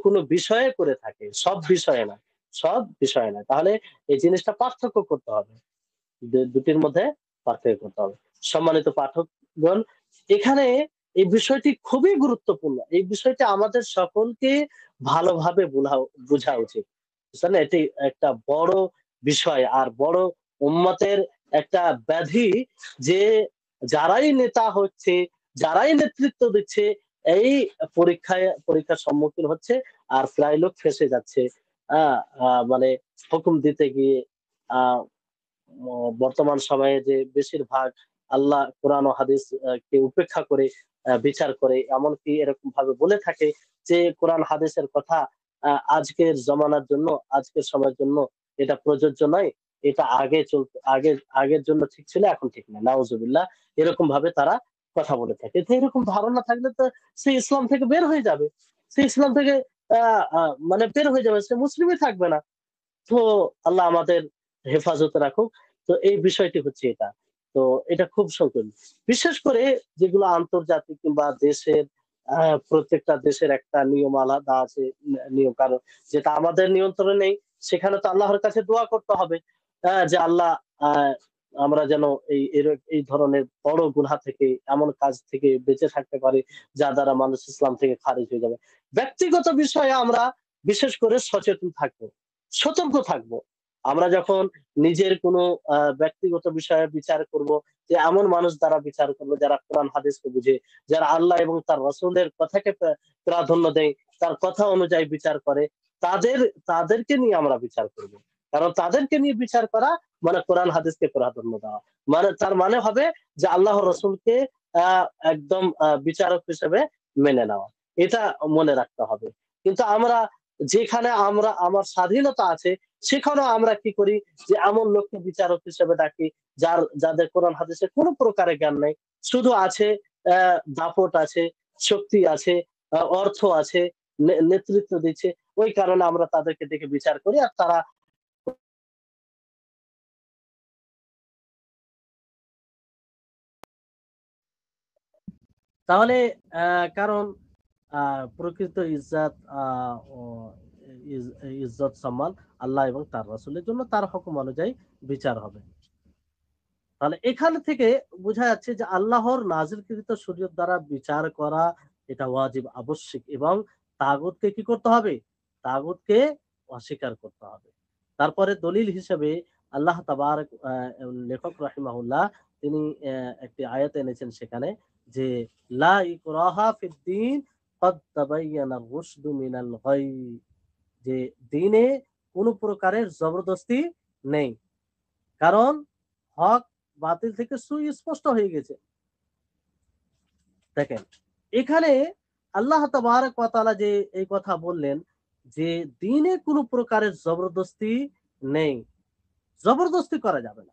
কোন বিষয়ে করে থাকে, সব বিষয়ে না। সব বিষয়ে না। তাহলে এই জিনিসটা পার্থক্য করতে হবে। দুটির মধ্যে পার্থক্য করতে হবে। সম্মানিত পাঠকগণ, এখানে এই বিষয়টি খুবই গুরুত্বপূর্ণ। এই বিষয়টি আমাদের সকলকে ভালোভাবে বোঝা উচিত, বুঝছেন? এটি একটা বড় বিষয় আর বড় উম্মতের একটা ব্যাধি, যে যারাই নেতা হচ্ছে, যারাই নেতৃত্ব দিচ্ছে, এই পরীক্ষার সম্মুখীন হচ্ছে আর প্রায় লোক ফেঁসে যাচ্ছে। মানে হুকুম দিতে গিয়ে আহ বর্তমান সময়ে যে বেশিরভাগ আল্লাহ কোরআন ও হাদিস কে উপেক্ষা করে বিচার করে, এমনকি এরকম ভাবে বলে থাকে যে কোরআন হাদিসের কথা আজকের জমানার জন্য, আজকের সময়ের জন্য এটা প্রযোজ্য নয়, এটা আগের জন্য ঠিক ছিল, এখন ঠিক না, নাউজুবিল্লাহ। এরকম ভাবে তারা কথা বলে থাকে। তো এরকম ধারণা থাকলে তো সে ইসলাম থেকে বের হয়ে যাবে, সে ইসলাম থেকে মানে বের হয়ে যাবে, সে মুসলিমই থাকবে না। তো আল্লাহ আমাদের হেফাজতে রাখুক। তো এই বিষয়টি হচ্ছে এটা। তো এটা খুব সংকীর্ণ, বিশেষ করে যেগুলো আন্তর্জাতিক কিংবা দেশের প্রত্যেকটা দেশের একটা নিয়ম আলাদা আছে, নিয়ম কারণ যেটা আমাদের নিয়ন্ত্রণে নেই। সেখানে তো আল্লাহর কাছে দোয়া করতে হবে, যে আল্লাহ, আহ, আমরা যেন এই ধরনের বড় গুনাহ থেকে, এমন কাজ থেকে বেঁচে থাকতে পারি যা দ্বারা মানুষ ইসলাম থেকে খারিজ হয়ে যাবে। ব্যক্তিগত বিষয়ে আমরা বিশেষ করে সচেতন থাকবো, সতর্ক থাকব। আমরা যখন নিজের কোনো ব্যক্তিগত বিষয়ে বিচার করব, যে এমন মানুষ দ্বারা বিচার করবো যারা কোরআন হাদিসকে বুঝে, যারা আল্লাহ এবং তার রসুলের কথাকে প্রাধান্য দেয়, তার কথা অনুযায়ী বিচার করে, তাদের তাদেরকে নিয়ে আমরা বিচার করব। কারণ তাদেরকে নিয়ে বিচার করা মানে কোরআন হাদিসকে প্রাধান্য দেওয়া, মানে তার মানে হবে যে আল্লাহ রসুলকে আহ একদম বিচারক হিসেবে মেনে নেওয়া। এটা মনে রাখতে হবে। কিন্তু আমরা যেখানে আমার স্বাধীনতা আছে, সেখানেও আমরা কি করি, যে এমন লোককে বিচারক হিসেবে ডাকি যাদের কোরআন হাদিসের কোনো প্রকারের জ্ঞান নেই, শুধু আছে দাপট আছে, শক্তি আছে, অর্থ আছে, নেতৃত্ব দিচ্ছে, ওই কারণে আমরা তাদেরকে দেখে বিচার করি আর তারা। তাহলে কারণ প্রকৃত ইজ্জত ও ইজ্জত সম্মান আল্লাহ এবং তার রাসূলের জন্য, তার হুকুম অনুযায়ী বিচার হবে। তাহলে এখান থেকে বোঝা যাচ্ছে যে আল্লাহর নাজিলকৃত শরীয়ত দ্বারা বিচার করা এটা ওয়াজিব, আবশ্যিক, এবং তাগুতকে কি করতে হবে? তাগুতকে অস্বীকার করতে হবে। তারপরে দলিল হিসেবে আল্লাহ তাবারক, লেখক রাহিমাহুল্লাহ তিনি একটি আয়াত এনেছেন সেখানে, যে লা ইকরাহা ফিদ্দীন ক্বাদ তাবায়্যানার রুশদু মিনাল গাই, যে দ্বীনে কোনো প্রকারের জবরদস্তি নেই, কারণ হক বাতিল থেকে সুস্পষ্ট হয়ে গেছে। দেখেন এখানে আল্লাহ তাবারক ওয়া তাআলা যে এই কথা বললেন, যে দ্বীনে কোনো প্রকারের জবরদস্তি নেই, জবরদস্তি করা যাবে না।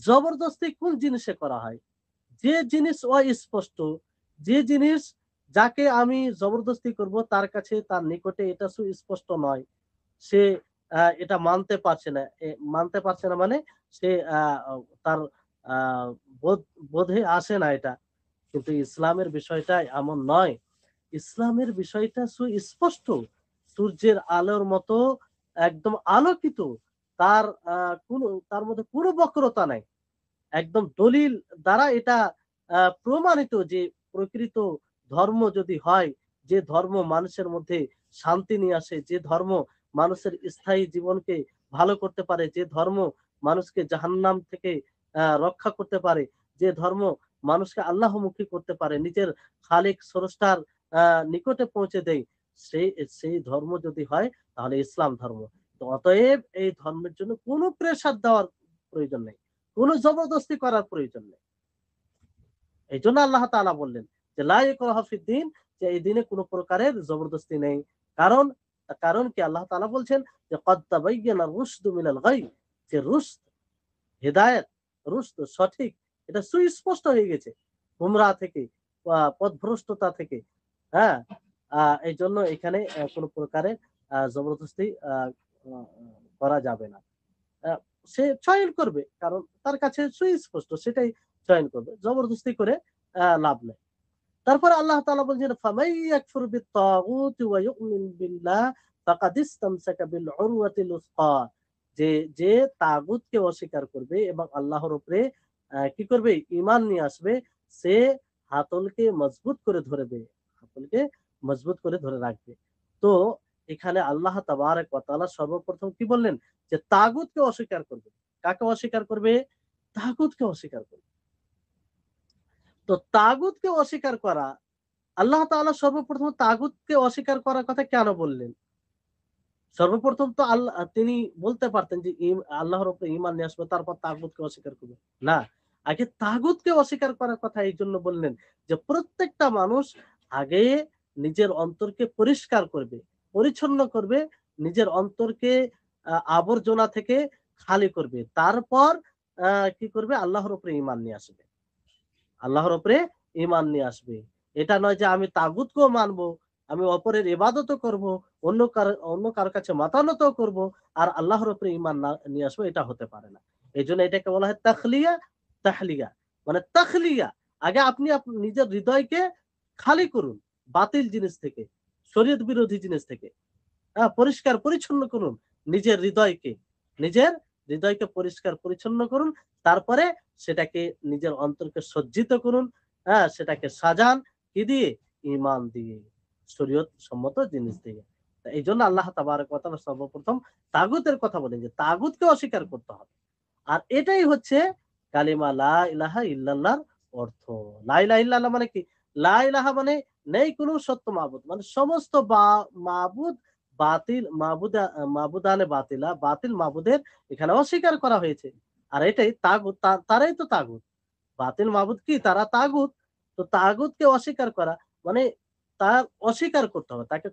জবরদস্তি কোন জিনিসে করা হয়? যে জিনিস অস্পষ্ট, যে জিনিস যাকে আমি জবরদস্তি করব তার কাছে, তার নিকটে এটা সুস্পষ্ট নয়, সে এটা মানতে পারছে না, মানে সে তার আহ, বোধে আসে না এটা। কিন্তু ইসলামের বিষয়টা এমন নয়। ইসলামের বিষয়টা সুস্পষ্ট, সূর্যের আলোর মতো একদম আলোকিত। তার তার মধ্যে কোনো বক্রতা নাই। একদম দলিল দ্বারা এটা প্রমাণিত যে প্রকৃত ধর্ম যদি হয়, যে ধর্ম মানুষের মধ্যে শান্তি নিয়ে আসে, যে ধর্ম মানুষের স্থায়ী জীবনকে ভালো করতে পারে, যে ধর্ম মানুষকে জাহান্নাম থেকে রক্ষা করতে পারে, যে ধর্ম মানুষকে আল্লাহমুখী করতে পারে, নিজের খালিক স্রষ্টার নিকটে পৌঁছে দেয়, সেই সেই ধর্ম যদি হয় তাহলে ইসলাম ধর্ম। তো অতএব এই ধর্মের জন্য কোনো প্রেসার দেওয়ার প্রয়োজন নেই, কোনো জবরদস্তি করার প্রয়োজন নেই। এই জন্য আল্লাহ তাআলা বললেন যে লা ইকরাহা ফিদ্দীন, যে এই দিনে কোনো প্রকারের জবরদস্তি নেই। কারণ কারণ কি আল্লাহ তাআলা বলছেন যে ক্বাদ তাবায়্যানা রুশদু মিনাল গাই, যে রুশদ, হেদায়েত, রুশদ সঠিক, এটা সুস্পষ্ট হয়ে গেছে গুমরাহ থেকে, পথভ্রষ্টতা থেকে। হ্যাঁ, এই জন্য এখানে কোনো প্রকারের জবরদস্তি আহ, করা যাবে না। আহ, সে চয়ন করবে, কারণ তার কাছে সুস্পষ্ট, সেটাই চয়ন করবে, জবরদস্তি করে লাভ নেই। তারপরে আল্লাহ তাআলা বলছেন ফামাই ইয়াকফুর বিত-তাগুত ওয়া ইউমিন বিল্লাহ ফাকাদ ইসতামসাকা বিল উরওয়াতিল উসকা, যে যে তাগুতকে অস্বীকার করবে এবং আল্লাহর উপরে কি করবে, ঈমান নিয়ে আসবে, সে হাতলকে মজবুত করে ধরবে, হাতলকে মজবুত করে ধরে রাখবে। তো এখানে আল্লাহ তাবারক ওয়া তাআলা সর্বপ্রথম কি বললেন, যে তাগুতকে অস্বীকার করবে। কাকে অস্বীকার করবে? তাগুতকে অস্বীকার করবে। তো তাগুতকে অস্বীকার করা, আল্লাহ তাআলা সর্বপ্রথম তাগুতকে অস্বীকার করার কথা কেন বললেন? সর্বপ্রথম তো আল্লাহ তিনি বলতে পারতেন যে আল্লাহর উপরে ঈমান নিয়ে আসবে, তারপর তাগুতকে অস্বীকার করবে। না, আগে তাগুতকে অস্বীকার করার কথা এই জন্য বললেন, যে প্রত্যেকটা মানুষ আগে নিজের অন্তরকে পরিষ্কার করবে, পরিচ্ছন্ন করবে, নিজের অন্তরকে আবর্জনা থেকে খালি করবে। তারপর কি করবে? আল্লাহর উপরে ঈমান নিয়ে আসবে। আল্লাহর উপরে ঈমান নিয়ে আসবে। এটা নয় যে আমি তাগুতকেও মানবো, আমি অপরের ইবাদতও করব, অন্য কারো কাছে মাথা নত করব, আর আল্লাহর উপরে ঈমান না নিয়ে আসবো, এটা হতে পারে না। এইজন্য এটাকে বলা হয় তাখলিয়া, তাহলিয়া। মানে তাখলিয়া, আগে আপনি নিজের হৃদয়কে খালি করুন বাতিল জিনিস থেকে, শরীয়ত বিরোধী জিনিস থেকে। পরিষ্কার পরিচ্ছন্ন করুন নিজের হৃদয়কে, নিজের হৃদয়কে পরিষ্কার পরিচ্ছন্ন করুন। তারপরে সেটাকে নিজের অন্তরকে সজ্জিত করুন, সেটাকে সাজান কি দিয়ে? ঈমান দিয়ে, শরীয়ত সম্মত জিনিস দিয়ে। এই জন্য আল্লাহ তাবারক ওয়া তাআলা সর্বপ্রথম তাগুতের কথা বলেন, যে তাগুতকে অস্বীকার করতে হবে। আর এটাই হচ্ছে কালিমা লা ইলাহা ইল্লাল্লাহর অর্থ। লা ইলাহা ইল্লাল্লাহ মানে কি? লা ইলাহা মানে নেই কোনো সত্য মাবুদ, মানে সমস্ত মাবুদ বাতিল, মাবুদানে বাতিলা, বাতিল মাবুদের এখানে অস্বীকার করা হয়েছে। আর এটাই তাগুত, তারাই তো তাগুত। বাতিল মাবুদ কি? তারা তাগুত। তো তাগুতকে অস্বীকার করা মানে তার অস্বীকার করতে হবে, তাকে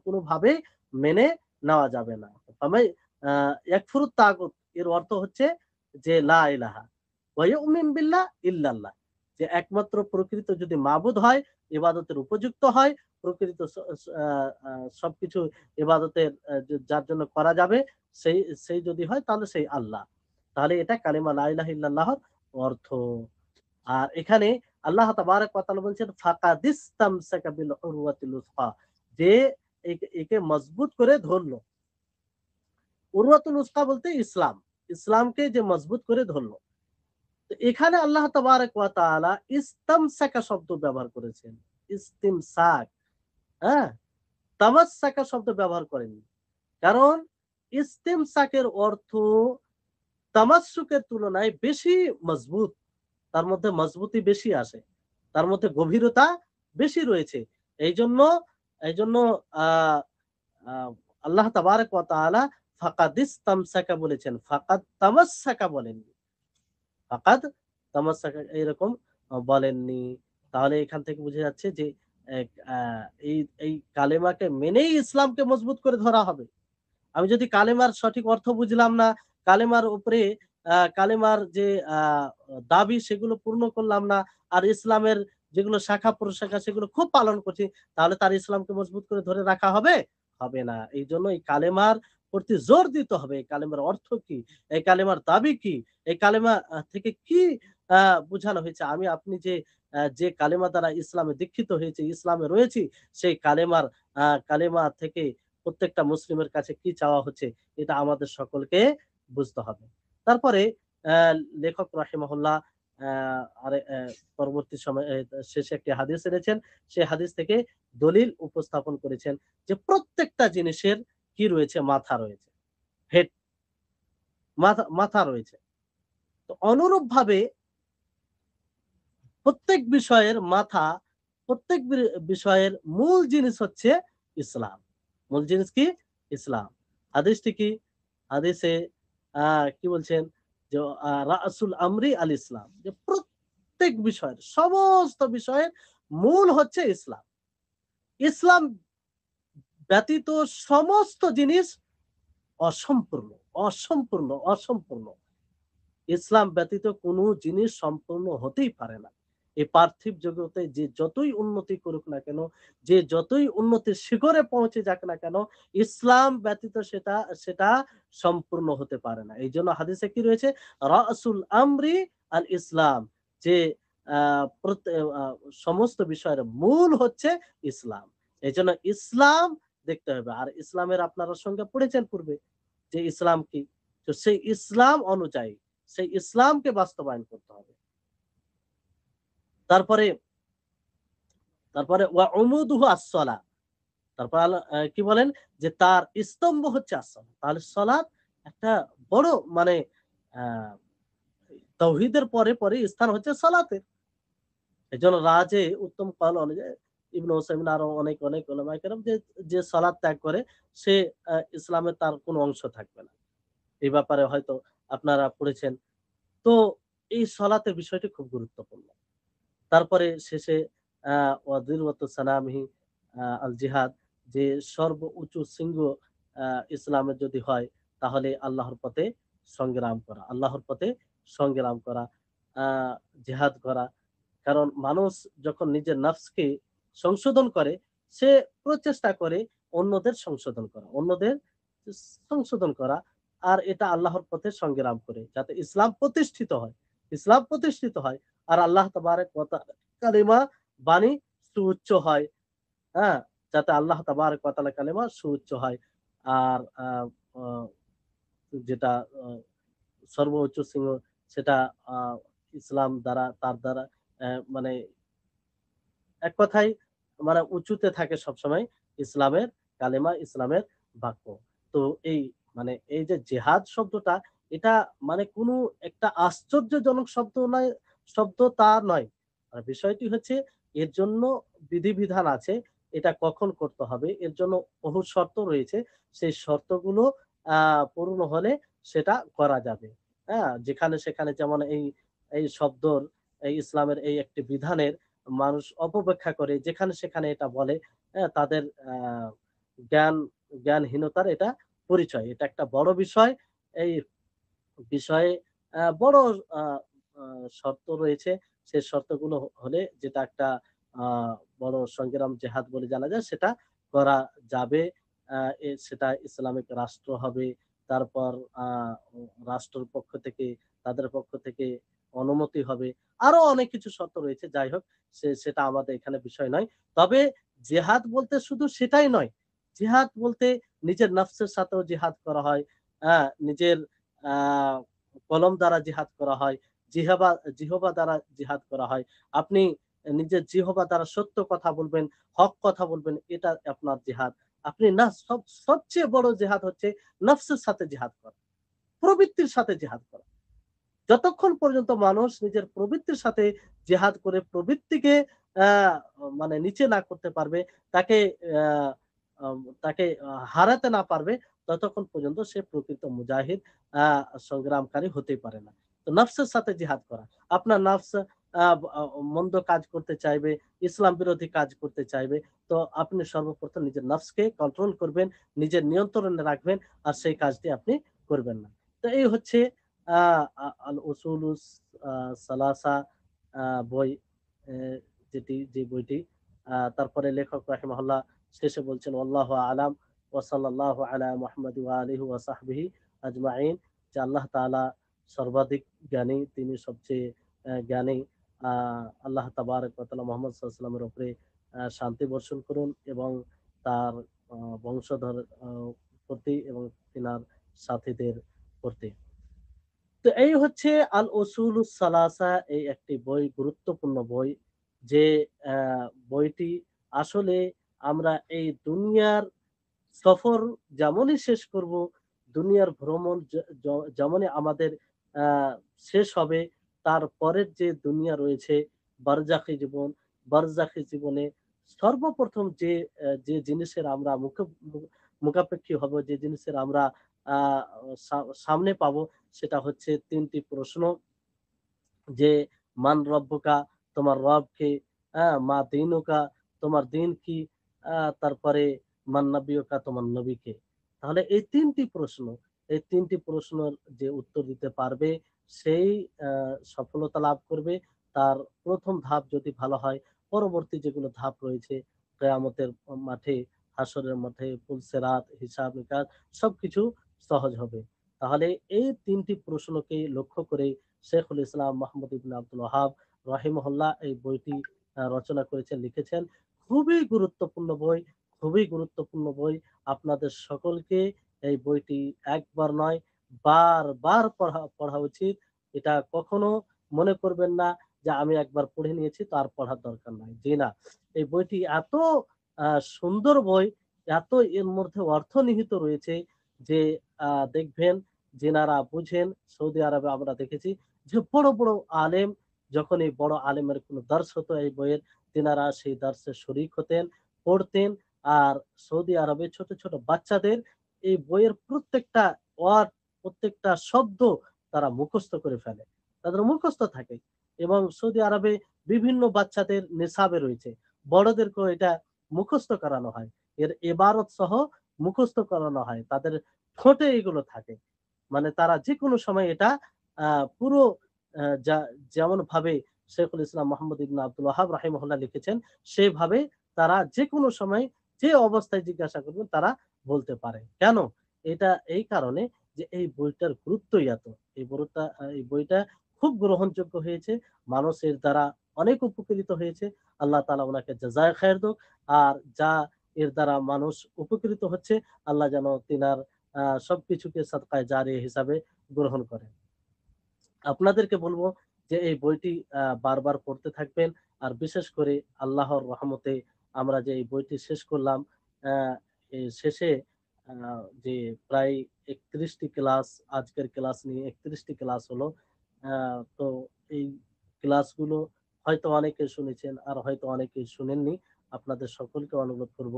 কোনোভাবে মেনে নেওয়া যাবে না। তবে ইয়াকফুরুত তাগুত এর অর্থ হচ্ছে যে লা ইলাহা ওয়া ইউমিন বিল্লাহ ইল্লাল্লাহ, যে একমাত্র প্রকৃত যদি মাবুদ হয়, ইবাদতের উপযুক্ত হয়, প্রকৃত সবকিছু ইবাদতের যার জন্য করা যাবে, সেই সেই যদি হয়, তাহলে সেই আল্লাহ। তাহলে এটা কালিমা লা ইলাহা ইল্লাল্লাহর অর্থ। আর এখানে আল্লাহ তাবারক ওয়া তাআলা বলছেন ফাকাদিস্তামসাকা বিল উরওয়াতিল উসকা, যে একে মজবুত করে ধরলো। উরওয়াতুল উসকা বলতে ইসলাম, ইসলামকে যে মজবুত করে ধরলো। তো এখানে আল্লাহ তাবারক ওয়া তাআলা ইস্তামসাকা শব্দ ব্যবহার করেছেন। ইস্তিমসাক, হ্যাঁ, তামাসসাকা শব্দ ব্যবহার করেননি। কারণ ইস্তিমসাকের অর্থ তামাসসুকের তুলনায় বেশি মজবুত, তার মধ্যে মজবুতি বেশি আসে, তার মধ্যে গভীরতা বেশি রয়েছে। এইজন্য এইজন্য আহ আহ আল্লাহ তাবারক ওয়া তাআলা ফাকাদিস্তামসাকা বলেছেন, ফাকাদ তামাসসাকা বলেননি, ফাকাদ তামাসসাকা এরকম বলেননি। তাহলে এখান থেকে বোঝা যাচ্ছে যে এক, এই এই কালেমাকে মেনেই ইসলামকে মজবুত করে ধরা হবে। আমি যদি কালেমার সঠিক অর্থ বুঝলাম না, কালেমার উপরে কালেমার যে দাবি সেগুলো পূর্ণ করলাম না, আর ইসলামের যেগুলো শাখা প্রশাখা সেগুলো খুব পালন করছি, তাহলে তার ইসলামকে মজবুত করে ধরে রাখা হবে? হবে না। এই জন্য এই কালেমার প্রতি জোর দিতে হবে। এই কালেমার অর্থ কি? এই কালেমার দাবি কি? এই কালেমা থেকে কি বুঝানো হয়েছে? আমি আপনি যে কালেমা দ্বারা ইসলামে দীক্ষিত হয়েছি, ইসলামে রয়েছি, সেই কালেমা থেকে প্রত্যেকটা মুসলিমের কাছে কি চাওয়া হচ্ছে, এটা আমাদের সকলকে বুঝতে হবে। তারপরে লেখক রাহিমাহুল্লাহ পরবর্তী সময় শেষে একটি হাদিস এনেছেন। সেই হাদিস থেকে দলিল উপস্থাপন করেছেন যে প্রত্যেকটা জিনিসের কি রয়েছে? মাথা রয়েছে, হেড, মাথা রয়েছে। তো অনুরূপ ভাবে প্রত্যেক বিষয়ের মাথা, প্রত্যেক বিষয়ের মূল জিনিস হচ্ছে ইসলাম। মূল জিনিস কি? ইসলাম। হাদিসটি কি? হাদিসে কি বলছেন, যে রাসুল আমরি আল ইসলাম, যে প্রত্যেক বিষয়ের, সমস্ত বিষয়ের মূল হচ্ছে ইসলাম। ইসলাম ব্যতীত সমস্ত জিনিস অসম্পূর্ণ, অসম্পূর্ণ, অসম্পূর্ণ। ইসলাম ব্যতীত কোনো জিনিস সম্পূর্ণ হতেই পারে না। এই পার্থিব জগতে যে যতই উন্নতি করুক না কেন, যে যতই উন্নতির শিখরে পৌঁছে যাক না কেন, ইসলাম ব্যতীত সেটা সেটা সম্পূর্ণ হতে পারে না। এই জন্য হাদিসে কি রয়েছে? রাসুল আমরি আল ইসলাম, যে সমস্ত বিষয়ের মূল হচ্ছে ইসলাম। এই জন্য ইসলাম দেখতে হবে। আর ইসলামের আপনারা সঙ্গে পড়েছেন পূর্বে যে ইসলাম কি, তো সেই ইসলাম অনুযায়ী সেই ইসলামকে বাস্তবায়ন করতে হবে। তারপরে তারপরে ওয়া উমুদুহু as-সালাহ, তারপর কি বলেন যে তার স্তম্ভ হচ্ছে as-সালাহ। তাহলে সালাত একটা বড় মানে আহ তাওহীদের পরে পরে স্থান হচ্ছে সালাতের। এজন্য রাজে উত্তম কাল অনুযায়ী ইবনে উসাইমিন আরো অনেক অনেক উলামায়ে কেরাম যে যে সালাত ত্যাগ করে সে ইসলামে তার কোনো অংশ থাকবে না। এই ব্যাপারে হয়তো আপনারা পড়েছেন। তো এই সালাতের বিষয়টি খুব গুরুত্বপূর্ণ। তারপরে শেষে ওয়াযিরওয়াতু সালামিহি আল জিহাদ, যে সর্বোচ্চ শৃঙ্গ ইসলামের যদি হয় তাহলে আল্লাহর পথে সংগ্রাম করা, আল্লাহর পথে সংগ্রাম করা, আ জিহাদ করা। কারণ মানুষ যখন নিজের নফসকে সংশোধন করে, সে প্রচেষ্টা করে অন্যদের সংশোধন করা, অন্যদের সংশোধন করা। আর এটা আল্লাহর পথে সংগ্রাম করে যাতে ইসলাম প্রতিষ্ঠিত হয়, ইসলাম প্রতিষ্ঠিত হয়। আর আল্লাহ তাবারক ওয়া তাআলা কালিমা বাণী সুউচ্চ হয়। হ্যাঁ? যাতে আল্লাহ তাবারক ওয়া তাআলা কালিমা সুউচ্চ হয়। আর আ যেটা আ সর্বোচ্চ শৃঙ্গ সেটা আ ইসলাম দ্বারা তার দ্বারা মানে এক কথায় মানে উঁচুতে থাকে সবসময় ইসলামের কালেমা, ইসলামের বাক্য। তো এই মানে এই যে জেহাদ শব্দটা, এটা মানে কোনো একটা আশ্চর্যজনক শব্দ নয়, শব্দ তা নয়। বিষয়টি হচ্ছে এর জন্য বিধিবিধান আছে। এটা কখন করতে হবে, এর জন্য বহু শর্ত রয়েছে। সেই শর্তগুলো পূর্ণ হলে সেটা করা যাবে। হ্যাঁ? যেখানে সেখানে যেমন এই শব্দর, এই ইসলামের এই একটি বিধানের মানুষ অপব্যাখ্যা করে, যেখানে সেখানে এটা বলে, হ্যাঁ? তাদের জ্ঞান জ্ঞানহীনতার এটা পরিচয়। এটা একটা বড় বিষয়। এই বিষয়ে বড় আ আ শর্ত রয়েছে। সেই শর্তগুলো হলে যেটা একটা আ বড় সংগ্রাম জেহাদ বলে জানা যায়, সেটা করা যাবে। আ সেটা ইসলামিক রাষ্ট্র হবে। তারপর আ রাষ্ট্রের পক্ষ থেকে, তাদের পক্ষ থেকে অনুমতি হবে। আরো অনেক কিছু শর্ত রয়েছে। যাই হোক, সেটা আমাদের এখানে বিষয় নয়। তবে জেহাদ বলতে শুধু সেটাই নয়। জিহাদ বলতে নিজের নফসের সাথেও জিহাদ করা হয়। নিজের আ কলম দ্বারা জিহাদ করা হয়। জিহবা জিহবা দ্বারা জিহাদ করা হয়। আপনি নিজের জিহবা দ্বারা সত্য কথা বলবেন, হক কথা বলবেন, এটা আপনার জিহাদ। আপনি না সবচেয়ে বড় জিহাদ হচ্ছে নফসের সাথে জিহাদ করা, প্রবৃত্তির সাথে জিহাদ করা। যতক্ষণ পর্যন্ত মানুষ নিজের প্রবৃত্তির সাথে জিহাদ করে প্রবৃত্তিকে আ মানে নিচে না করতে পারবে, তাকে আ তাকে হারাতে না পারবে, ততক্ষণ পর্যন্ত সে প্রকৃত মুজাহিদ আ সংগ্রামকারী হতে পারে না। তো নফসের সাথে জিহাদ করা। আপনার নফস আ আ মন্দ কাজ করতে চাইবে, ইসলাম বিরোধী কাজ করতে চাইবে। তো আপনি সর্বপ্রথম নিজের নফসকে কন্ট্রোল করবেন, নিজের নিয়ন্ত্রণে রাখবেন, আর সেই কাজটি আপনি করবেন না। তো এই হচ্ছে আ আ আল উসুলুস আ সালাসা আ বই, এ যে বইটি। তারপরে লেখক রাহিমাহুল্লাহ শেষে বলছেন ওয়াল্লাহু আলাম ওয়া সাল্লাল্লাহু আলা মুহাম্মাদি ওয়া আলিহি ওয়া সাহবিহি আজমাইন, যে আল্লাহ তাআলা সর্বাধিক জ্ঞানী, তিনি সবচেয়ে জ্ঞানী। আ আল্লাহ তাবারক ওয়া তাআলা মুহাম্মদ সাল্লাল্লাহু আলাইহি ওয়াসাল্লামের উপরে শান্তি বর্ষণ করুন এবং তার বংশধর প্রতি এবং তিনার সাথীদের প্রতি। তো এই হচ্ছে আল উসুলুস সালাসা, এই একটি বই, গুরুত্বপূর্ণ বই। যে বইটি আসলে আমরা এই দুনিয়ার সফর যেমনই শেষ করব, দুনিয়ার ভ্রমণ যেমনই আমাদের আ শেষ হবে, তার পরের যে দুনিয়া রয়েছে বারজাখি জীবন, বারজাখি জীবনে সর্বপ্রথম যে জিনিসের আমরা মুখাপেক্ষী হব, যে জিনিসের আমরা আ সামনে পাবো, সেটা হচ্ছে ৩ টি প্রশ্ন। যে মান রব্বুকা, তোমার রব কে? মা দীনুকা, তোমার দিন কি? তারপরে মান নাবিয়ুকা, তোমার নবী কে? তাহলে এই ৩ টি প্রশ্ন, এই ৩ টি প্রশ্নের যে উত্তর দিতে পারবে সেই আ সফলতা লাভ করবে। তার ১ম ধাপ যদি ভালো হয়, পরবর্তী যেগুলো ধাপ রয়েছে কিয়ামতের মাঠে, হাসরের মাঠে, পুলসিরাত, হিসাব-নিকাশ সবকিছু সহজ হবে। তাহলে এই ৩ টি প্রশ্নকে লক্ষ্য করে শেখুল ইসলাম মাহমুদ ইবনে আব্দুল ওয়াহাব রাহিমাহুল্লাহ এই বইটি রচনা করেছেন, লিখেছেন। খুবই গুরুত্বপূর্ণ বই, খুবই গুরুত্বপূর্ণ বই। আপনাদের সকলকে এই বইটি একবার নয়, বারবার পড়া পড়া উচিত। এটা কখনো মনে করবেন না যে আমি একবার পড়ে নিয়েছি তো আর পড়ার দরকার নাই। জি না, এই বইটি এত সুন্দর বই, এত এর মধ্যে অর্থ নিহিত রয়েছে যে দেখবেন যেনারা বুঝেন, সৌদি আরবে আমরা দেখেছি যে বড় বড় আলেম, যখন এই বড় আলেমের কোনো দর্শ হতো এই বইয়ের, তেনারা সেই দর্শে শরিক হতেন, পড়তেন। আর সৌদি আরবে ছোট ছোট বাচ্চাদের এই বইয়ের প্রত্যেকটা ওয়ার্ড, প্রত্যেকটা শব্দ তারা মুখস্থ করে ফেলে, তাদের মুখস্থ থাকে। এবং সৌদি আরবে বিভিন্ন বাচ্চাদের নেশাবে রয়েছে, বড়দেরকেও এটা মুখস্থ করানো হয়, এর এবারত সহ মুখস্থ করানো হয়, তাদের ঠোঁটে এগুলো থাকে। মানে তারা যে কোনো সময় এটা পুরো যেমন ভাবে শেখুল ইসলাম মোহাম্মদ ইবনে আব্দুল ওয়াহাব রাহিমাহুল্লাহ লিখেছেন, সেভাবে তারা যে কোনো সময় যে অবস্থায় জিজ্ঞাসা করবেন তারা বলতে পারে। কেন? এটা এই কারণে যে এই বইটার গুরুত্বই এত। এই বইটা খুব গ্রহণযোগ্য হয়েছে, মানুষের দ্বারা অনেক উপকৃত হয়েছে। আল্লাহ তাআলা ওনাকে জাযায়ে খায়ের হোক। আর যা এর দ্বারা মানুষ উপকৃত হচ্ছে, আল্লাহ যেন তিনার সবকিছুকে সাদকায়ে জারিয়া হিসাবে গ্রহণ করেন। আপনাদেরকে বলবো যে এই বইটি বারবার পড়তে থাকবেন। আর বিশেষ করে আল্লাহর রহমতে আমরা যে এই বইটি শেষ করলাম, এই শেষে যে প্রায় 31টি ক্লাস, আজকের ক্লাস নিয়ে 31টি ক্লাস হলো। তো এই ক্লাসগুলো হয়তো অনেকে শুনেছেন আর হয়তো অনেকে শুনেননি। আপনাদের সকলকে অনুরোধ করব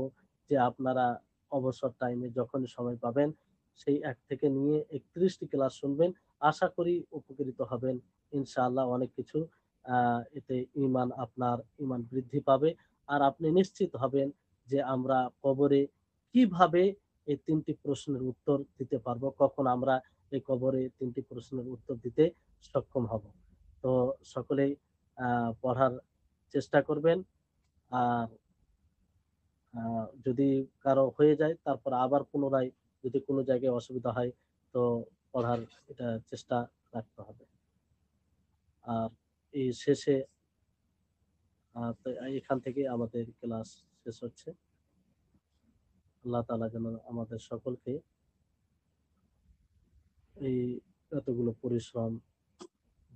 যে আপনারা অবসর টাইমে যখনই সময় পাবেন সেই 1 থেকে নিয়ে 31টি ক্লাস শুনবেন। আশা করি উপকৃত হবেন। ইনশাআল্লাহ অনেক কিছু এতে আপনার ঈমান বৃদ্ধি পাবে। আর আপনি নিশ্চিত হবেন যে আমরা কবরে কিভাবে এই ৩টি প্রশ্নের উত্তর দিতে পারবো, কখন আমরা এই কবরে ৩টি প্রশ্নের উত্তর দিতে সক্ষম হব। তো সকলেই পড়ার চেষ্টা করবেন। আর যদি কারো হয়ে যায় তারপর আবার পুনরায় যদি কোনো জায়গায় অসুবিধা হয় তো পড়ার এটা চেষ্টা রাখতে হবে। আর এই শেষে তো এখান থেকে আমাদের ক্লাস শেষ হচ্ছে। আল্লাহ তাআলা যেন আমাদের সকলকে এই এতগুলো পরিশ্রম,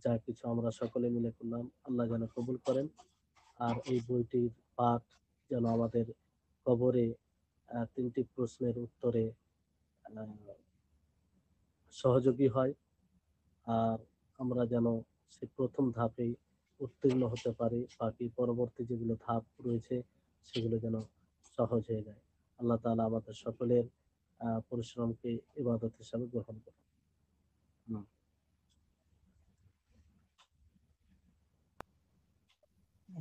যা কিছু আমরা সকলে মিলে করলাম, আল্লাহ যেন কবুল করেন। আর এই বইটির পাঠ যেন আমাদের কবরে ৩টি প্রশ্নের উত্তরে আহ, সহযোগী হয়। আর আমরা যেন সে প্রথম ধাপেই উত্তীর্ণ হতে পারি, বাকি পরবর্তী যেগুলো ধাপ রয়েছে সেগুলো যেন সহজ হয়ে যায়। আল্লাহ তাআলা আমাদের সকলের পরিশ্রমকে ইবাদত হিসাবে গ্রহণ করেন। হুম।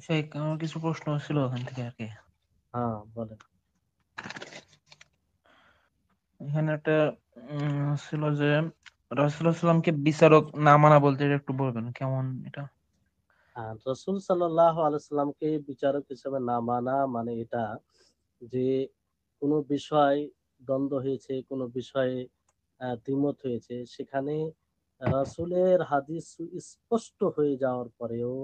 সেই আমার কিছু প্রশ্ন ছিল ওখান থেকে আর কি। হ্যাঁ, বলেন। এখানে একটা ছিল যে রাসূলুল্লাহ সাল্লামকে বিচারক না মানা বলতে, এটা একটু বলবেন কেমন এটা? রাসূল সাল্লাল্লাহু আলাইহি সাল্লামকে বিচারক হিসেবে না মানা মানে এটা যে কোনো বিষয় দ্বন্দ্ব হয়েছে, কোনো বিষয়ে দ্বিমত হয়েছে, সেখানে রাসূলের হাদিস স্পষ্ট হয়ে যাওয়ার পরেও,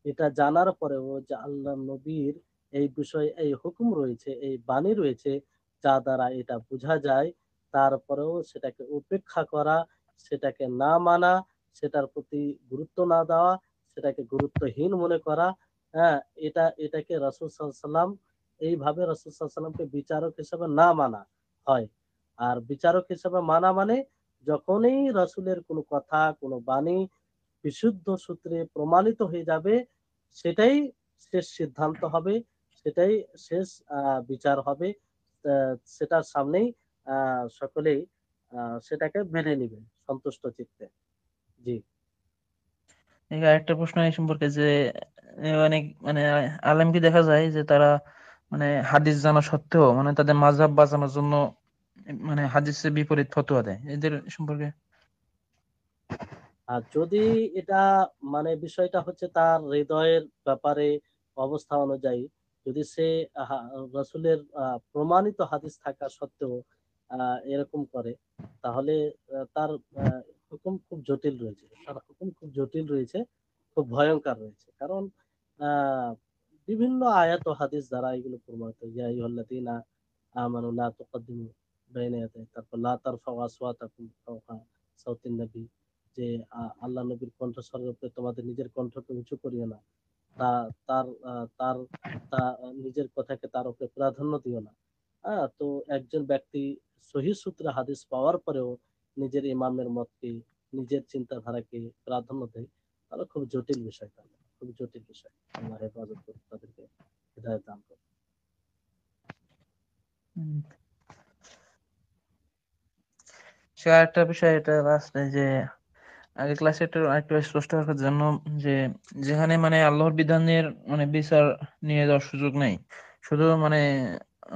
এটা জানার পরেও যে আল্লাহ নবীর এই বিষয়ে এই হুকুম রয়েছে, এই বাণী রয়েছে, যা দ্বারা এটা বোঝা যায়, তারপরেও সেটাকে উপেক্ষা করা, সেটাকে না মানা, সেটার প্রতি গুরুত্ব না দেওয়া, সেটাকে গুরুত্বহীন মনে করা, হ্যাঁ, এটাকে রাসূল সাল্লাল্লাহু আলাইহি সাল্লাম এইভাবে রাসূল সাল্লাল্লাহু আলাইহি সাল্লামকে বিচারক হিসেবে না মানা হয়। আর বিচারক হিসেবে মানা মানে যখনই রাসূলের কোনো কথা, কোনো বাণী বিশুদ্ধ সূত্রে প্রমাণিত হয়ে যাবে, সেটাই শেষ সিদ্ধান্ত হবে, সেটাই শেষ বিচার হবে। সেটার সামনেই সকলেই সেটাকে মেনে নিবে সন্তুষ্ট চিত্তে। জি। এই আরেকটা প্রশ্ন এই সম্পর্কে যে অনেক মানে আলেমকে দেখা যায় যে তারা মানে হাদিস জানা সত্ত্বেও মানে তাদের মাযহাব বাঁচানোর জন্য মানে হাদিসের বিপরীত ফতোয়া দেয়, এদের সম্পর্কে। আর যদি এটা মানে বিষয়টা হচ্ছে তার হৃদয়ের ব্যাপারে, অবস্থা অনুযায়ী, যদি সে রাসূলের প্রমাণিত হাদিস থাকা সত্ত্বেও এরকম করে, তাহলে তার হুকুম খুব জটিল রয়েছে, তার হুকুম খুব জটিল রয়েছে, খুব ভয়ঙ্কর রয়েছে। কারণ আহ, বিভিন্ন আয়াত ও হাদিস দ্বারা এগুলো প্রমাণিত। ইয়া আইয়ুহাল্লাযীনা আমানু লা তুকদ্দিমু বাইনা ইয়াদাই, তারপর লা তারফাউ আসওয়াতাকুম ফাওকা সাওতিন নবী, যে আল্লাহ নবীর কণ্ঠস্বরের উপরে তোমাদের নিজের কণ্ঠকে উঁচু করিও না, তা তার তার তা নিজের কথাকে তার উপরে প্রাধান্য দিও না। তো একজন ব্যক্তি সহি সূত্রে হাদিস পাওয়ার পরেও নিজের ইমামের মতকে, নিজের চিন্তাধারাকে প্রাধান্য দেয়, তাহলে খুব জটিল বিষয়, তাহলে খুব জটিল বিষয়। আল্লাহ হেফাজত করুন, তাদেরকে হৃদায়ত দান করুন। হুম। সে আরেকটা বিষয়, এটা লাস্ট যে আগে ক্লাসে একটু স্পষ্ট রাখার জন্য, যে যেখানে মানে আল্লাহর বিধানের মানে বিচার নিয়ে যাওয়ার সুযোগ নেই, শুধু মানে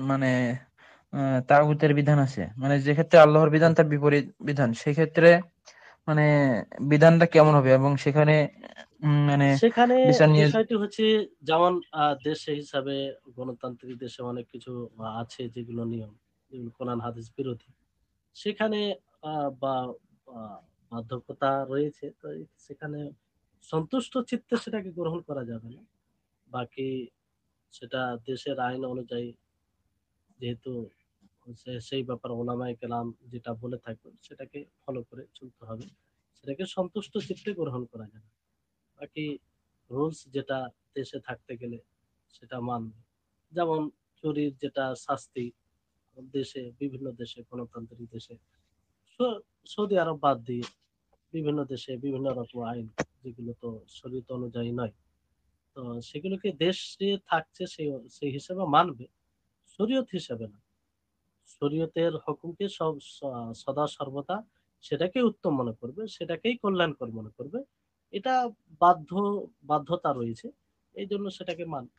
মানে তাগুতের বিধান আছে, মানে যে ক্ষেত্রে আল্লাহর বিধান তার বিপরীত বিধান, সেক্ষেত্রে মানে বিধানটা কেমন হবে, এবং সেখানে মানে সেখানে বিচার নিয়ে। বিষয়টি হচ্ছে, যেমন দেশে হিসাবে গণতান্ত্রিক দেশে অনেক কিছু আছে যেগুলো নিয়ম, যেগুলো কোরআন হাদিস বিরোধী, সেখানে বা বাধ্যকতা রয়েছে, তো সেখানে সন্তুষ্ট চিত্তে সেটাকে গ্রহণ করা যাবে না। বাকি সেটা দেশের আইন অনুযায়ী, যেহেতু সেই ব্যাপারে ওলামায়ে কেরাম যেটা বলে থাকবে সেটাকে ফলো করে চলতে হবে, সেটাকে সন্তুষ্ট চিত্তে গ্রহণ করা যাবে। বাকি রুলস যেটা দেশে থাকতে গেলে সেটা মানবে। যেমন চুরির যেটা শাস্তি, দেশে বিভিন্ন দেশে গণতান্ত্রিক দেশে, সৌদি আরব বাদ দিয়ে বিভিন্ন দেশে বিভিন্ন রকম আইন, যেগুলো তো শরীয়ত অনুযায়ী নয়, তো সেগুলোকে দেশে থাকছে সেই সেই হিসেবে মানবে, শরীয়ত হিসেবে না। শরীয়তের হুকুমকে সদা সর্বদা সেটাকেই উত্তম মনে করবে, সেটাকেই কল্যাণকর মনে করবে। এটা বাধ্য বাধ্যতা রয়েছে, এই জন্য সেটাকে মানবে।